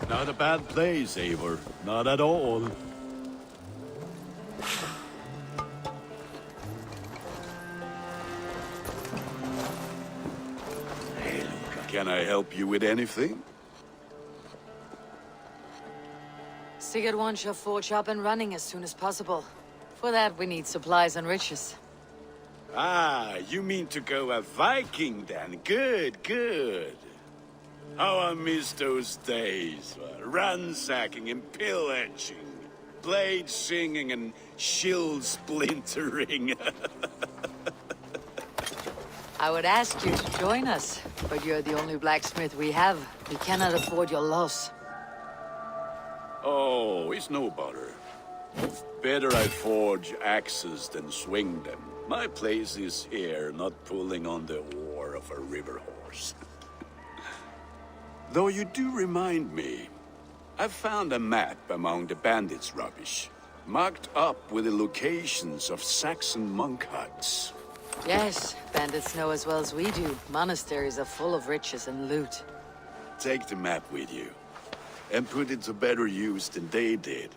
S7: Not a bad place, Eivor. Not at all. Hey, Luca. Can I help you with anything?
S2: Sigurd wants your forge up and running as soon as possible. For that, we need supplies and riches.
S7: Ah, you mean to go a Viking then? Good, good. How I miss those days. Ransacking and pillaging. Blade singing and shield splintering.
S2: I would ask you to join us, but you're the only blacksmith we have. We cannot afford your loss.
S7: Oh, it's no bother. Better I forge axes than swing them. My place is here, not pulling on the oar of a river horse. Though you do remind me, I found a map among the bandits' rubbish, marked up with the locations of Saxon monk huts.
S2: Yes, bandits know as well as we do. Monasteries are full of riches and loot.
S7: Take the map with you, and put it to better use than they did.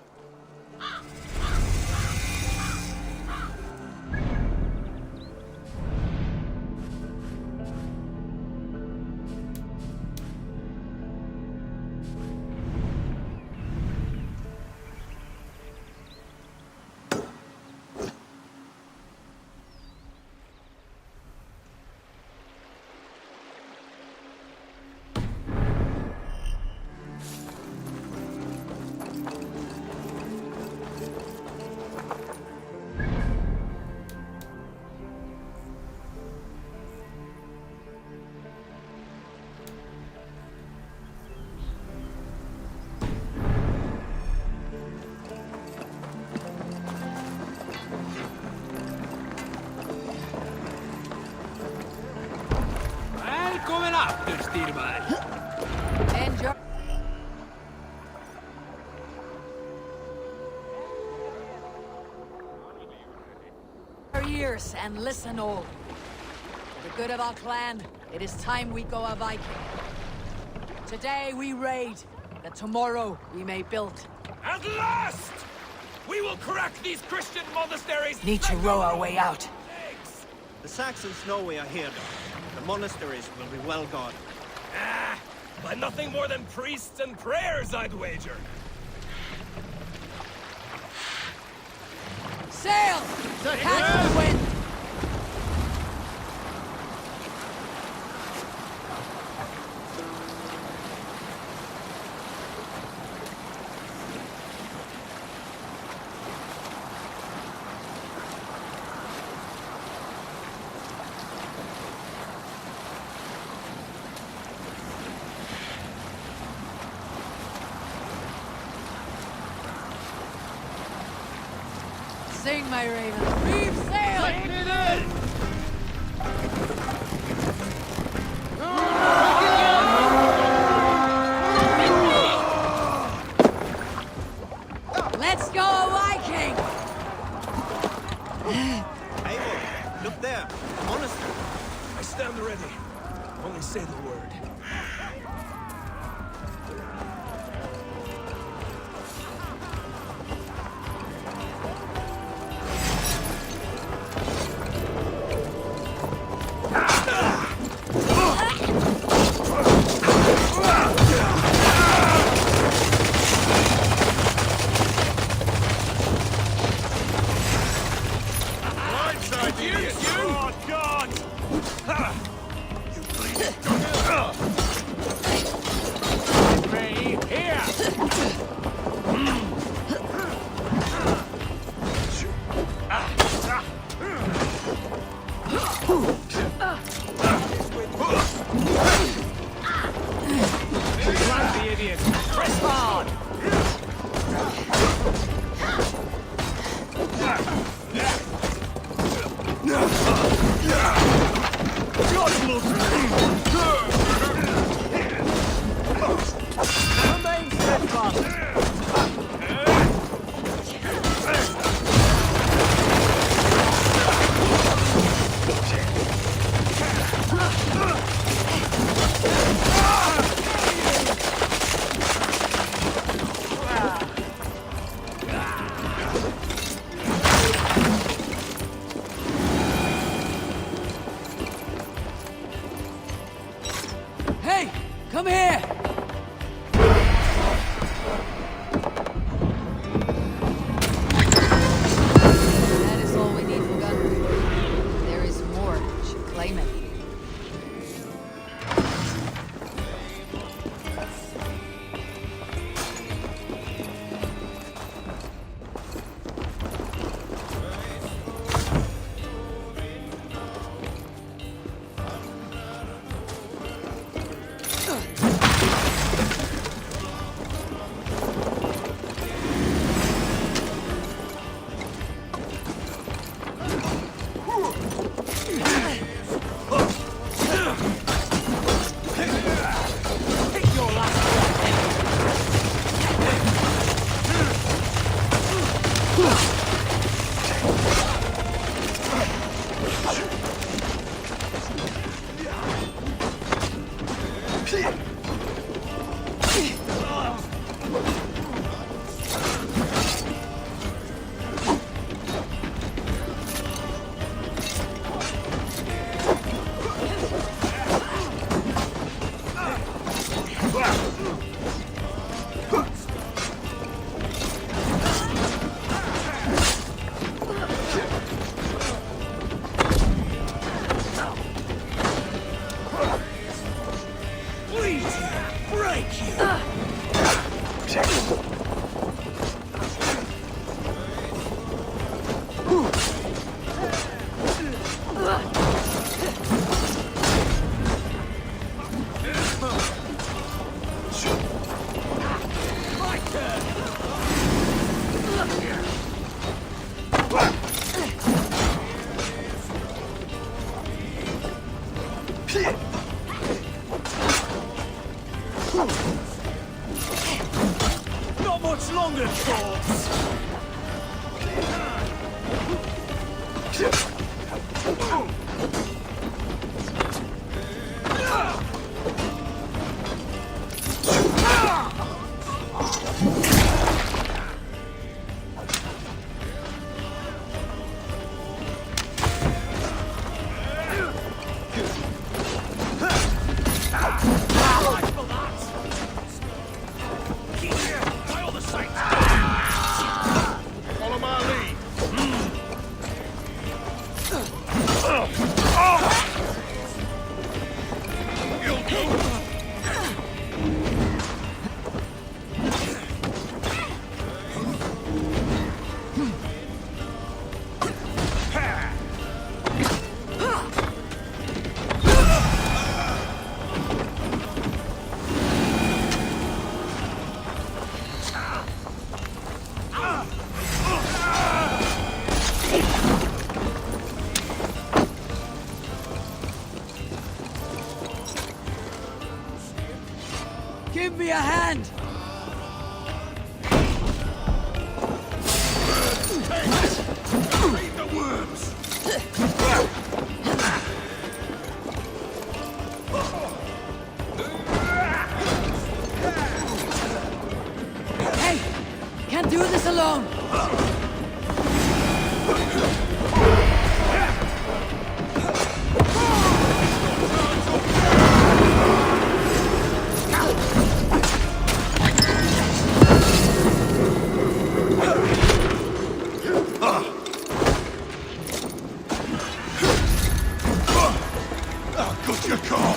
S5: Välkommen after, styrman!
S2: Enjoy. Your ears and listen all. For the good of our clan, it is time we go a Viking. Today we raid, that tomorrow we may build.
S5: At last! We will crack these Christian monasteries!
S2: Need to row our way out.
S8: The Saxons know we are here, though. The monasteries will be well guarded.
S5: Ah, by nothing more than priests and prayers, I'd wager.
S2: Sail! Catch the wind! Sing, my raven. Reef sail! Let's go, Viking!
S8: Eivor, look there. The monastery.
S5: I stand ready. Only say the word.
S2: Come here! That is all we need for gunnery. There is more. We should claim it.
S1: Not much longer, thoughts!
S3: Follow my lead.
S2: Give me a hand!
S3: Eat the worms!
S2: Hey! Can't do this alone!
S3: Got your car!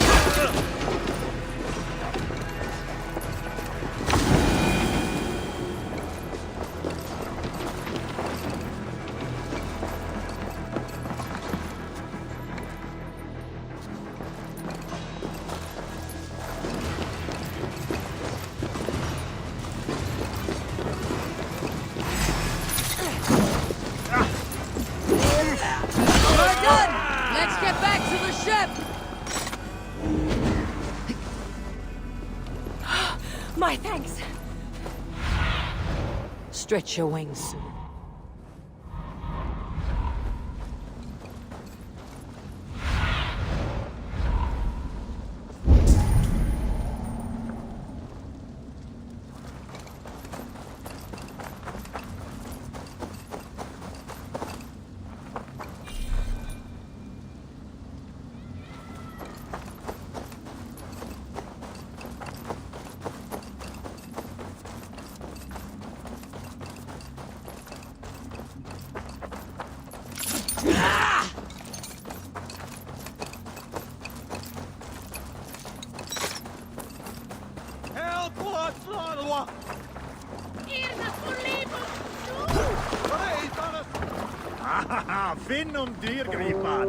S2: We're done! Let's get back to the ship!
S10: My thanks.
S2: Stretch your wings.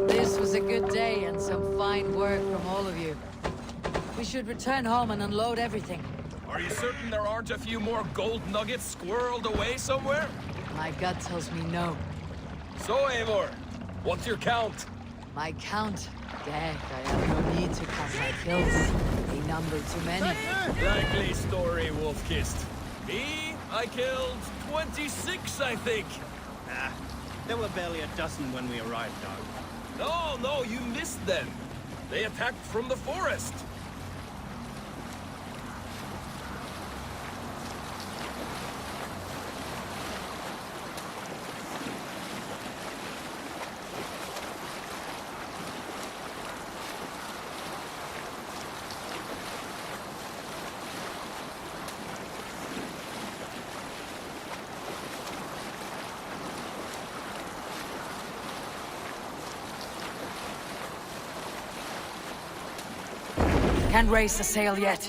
S2: This was a good day and some fine work from all of you. We should return home and unload everything.
S5: Are you certain there aren't a few more gold nuggets squirreled away somewhere?
S2: My gut tells me no.
S5: So, Eivor, what's your count?
S2: My count? Gag, I have no need to count my kills. A number too many.
S5: Likely story, Wolfkist. Me, I killed 26, I think.
S18: Ah, there were barely a dozen when we arrived, dog.
S5: No, you missed them. They attacked from the forest.
S2: Can't raise the sail yet.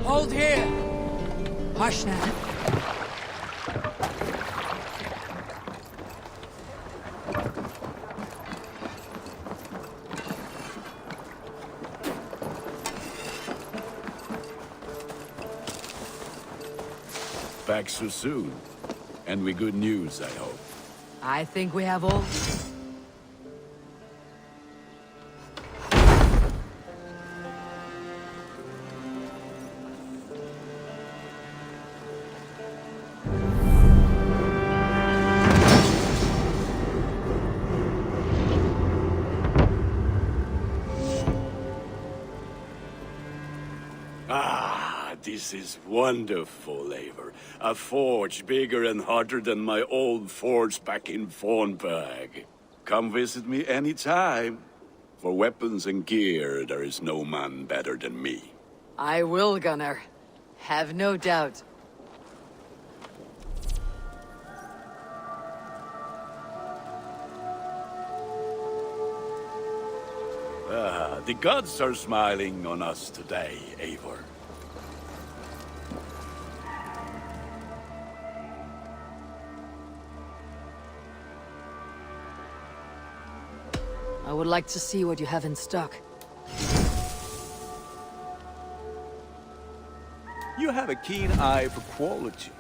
S2: Hold here! Hush now.
S7: Back so soon. And with good news, I hope.
S2: I think we have all...
S7: This is wonderful, Eivor. A forge bigger and harder than my old forge back in Fornburg. Come visit me anytime. For weapons and gear, there is no man better than me.
S2: I will, Gunnar. Have no doubt.
S7: The gods are smiling on us today, Eivor.
S2: I would like to see what you have in stock.
S7: You have a keen eye for quality.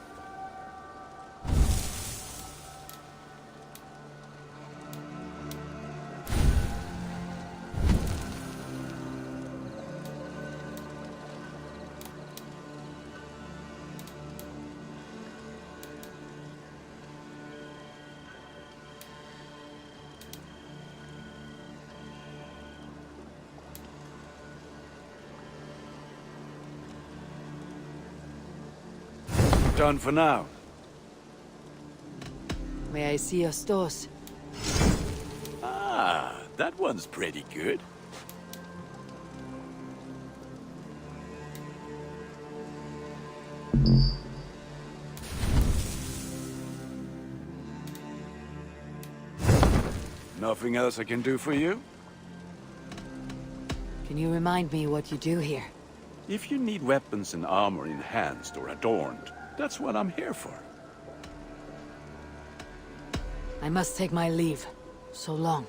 S7: Done for now.
S2: May I see your stores?
S7: Ah, that one's pretty good. Nothing else I can do for you?
S2: Can you remind me what you do here?
S7: If you need weapons and armor enhanced or adorned, that's what I'm here for.
S2: I must take my leave. So long.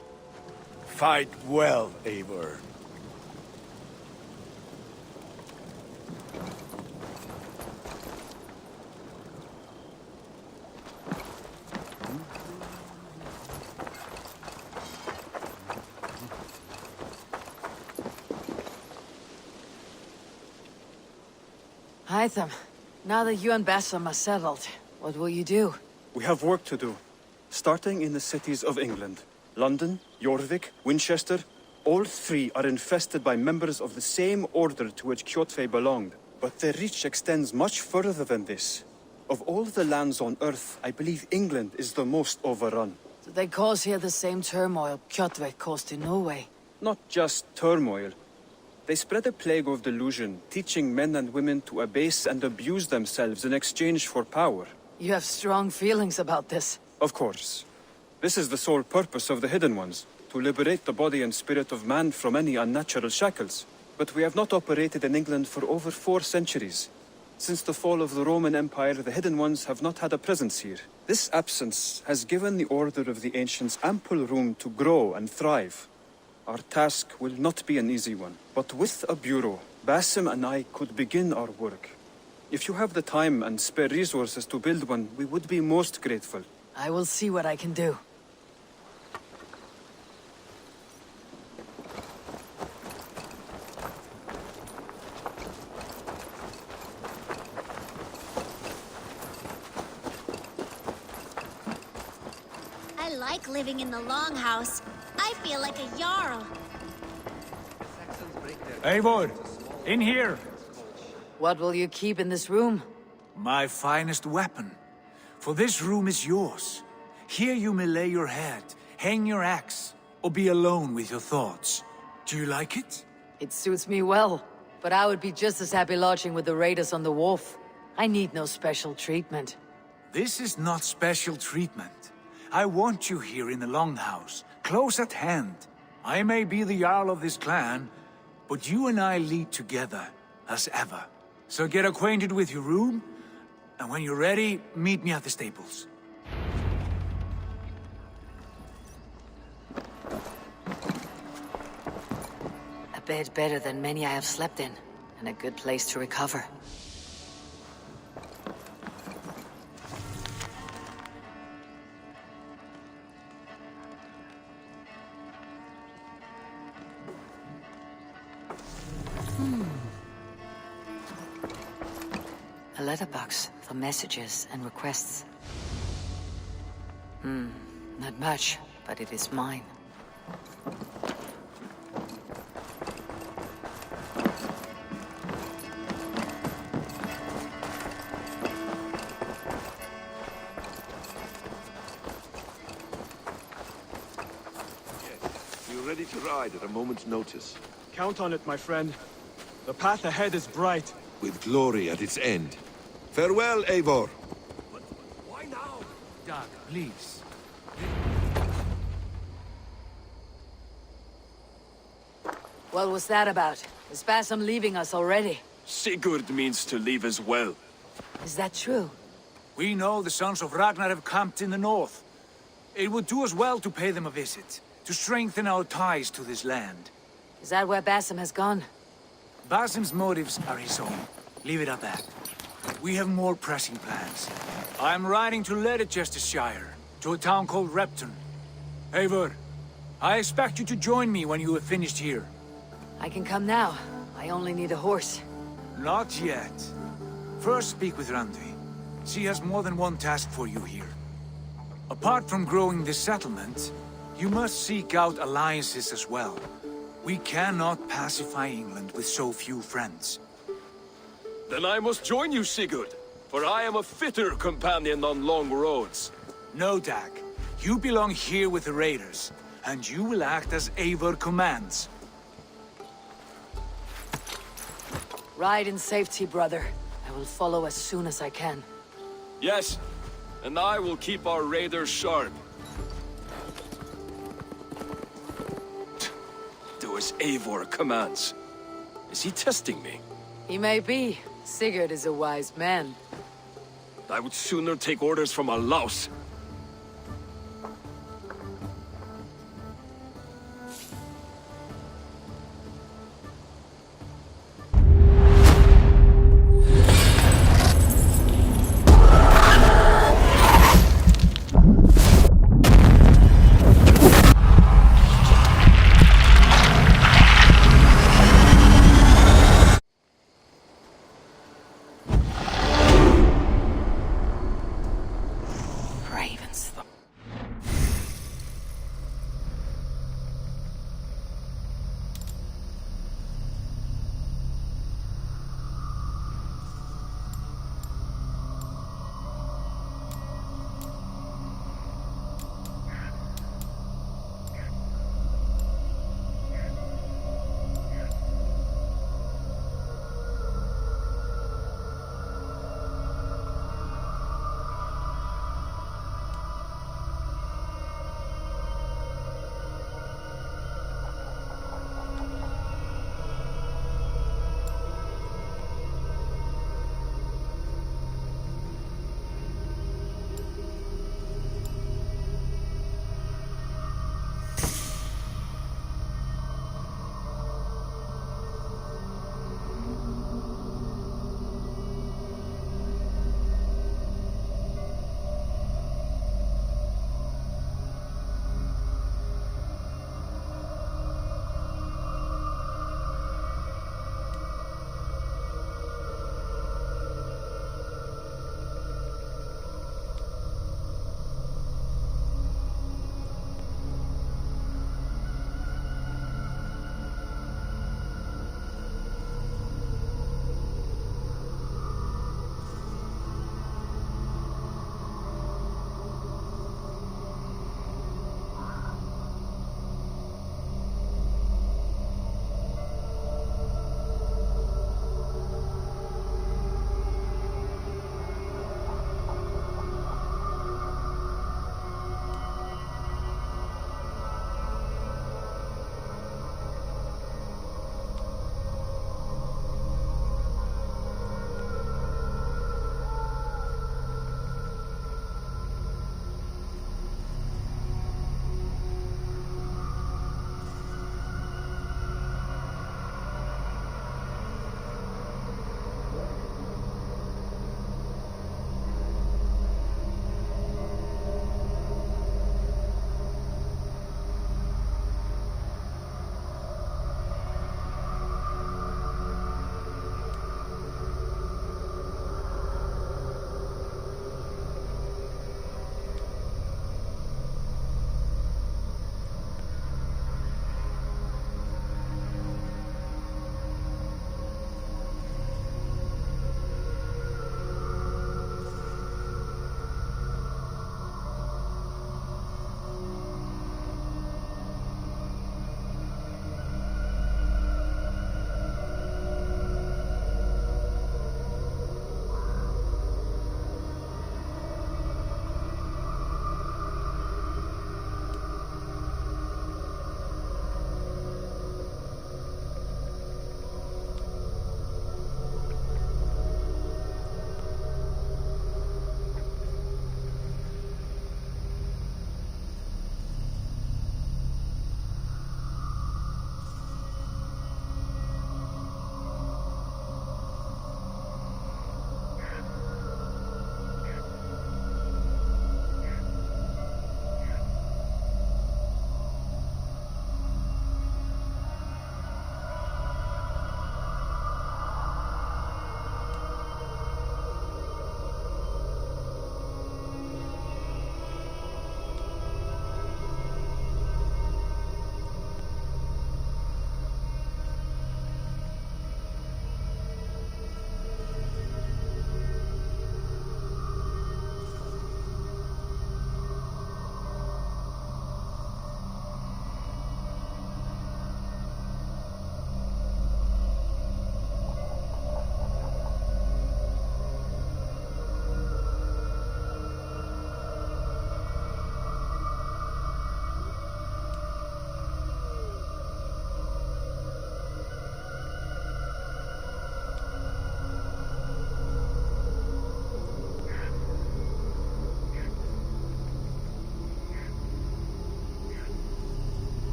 S7: Fight well, Eivor.
S2: Hytham, now that you and Bassam are settled, what will you do?
S19: We have work to do. Starting in the cities of England. London, Jorvik, Winchester, all three are infested by members of the same order to which Kjotve belonged. But their reach extends much further than this. Of all the lands on Earth, I believe England is the most overrun.
S2: Do they cause here the same turmoil Kjotve caused in Norway?
S19: Not just turmoil. They spread a plague of delusion, teaching men and women to abase and abuse themselves in exchange for power.
S2: You have strong feelings about this.
S19: Of course. This is the sole purpose of the Hidden Ones, to liberate the body and spirit of man from any unnatural shackles. But we have not operated in England for over 4 centuries. Since the fall of the Roman Empire, the Hidden Ones have not had a presence here. This absence has given the Order of the Ancients ample room to grow and thrive. Our task will not be an easy one, but with a bureau, Basim and I could begin our work. If you have the time and spare resources to build one, we would be most grateful.
S2: I will see what I can do.
S16: I like living in the longhouse. I feel like a jarl.
S1: Eivor, in here.
S2: What will you keep in this room?
S1: My finest weapon. For this room is yours. Here you may lay your head, hang your axe, or be alone with your thoughts. Do you like it?
S2: It suits me well, but I would be just as happy lodging with the raiders on the wharf. I need no special treatment.
S1: This is not special treatment. I want you here in the Longhouse, close at hand. I may be the Jarl of this clan, but you and I lead together, as ever. So get acquainted with your room, and when you're ready, meet me at the stables.
S2: A bed better than many I have slept in, and a good place to recover. A letterbox for messages and requests. Not much, but it is mine.
S4: You're ready to ride at a moment's notice.
S19: Count on it, my friend. The path ahead is bright.
S4: With glory at its end. Farewell, Eivor.
S1: Why now? Doug, please.
S2: What was that about? Is Basim leaving us already?
S15: Sigurd means to leave as well.
S2: Is that true?
S1: We know the sons of Ragnar have camped in the north. It would do us well to pay them a visit, to strengthen our ties to this land.
S2: Is that where Basim has gone?
S1: Basim's motives are his own. Leave it at that. We have more pressing plans. I'm riding to Leicestershire, to a town called Repton. Eivor, I expect you to join me when you have finished here.
S2: I can come now. I only need a horse.
S1: Not yet. First speak with Randvi. She has more than one task for you here. Apart from growing this settlement, you must seek out alliances as well. We cannot pacify England with so few friends.
S15: Then I must join you, Sigurd, for I am a fitter companion on long roads.
S1: No, Dag. You belong here with the raiders, and you will act as Eivor commands.
S2: Ride in safety, brother. I will follow as soon as I can.
S15: Yes, and I will keep our raiders sharp. Do as Eivor commands. Is he testing me?
S2: He may be. Sigurd is a wise man.
S15: I would sooner take orders from a louse.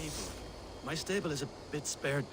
S17: people. My stable is a bit spared.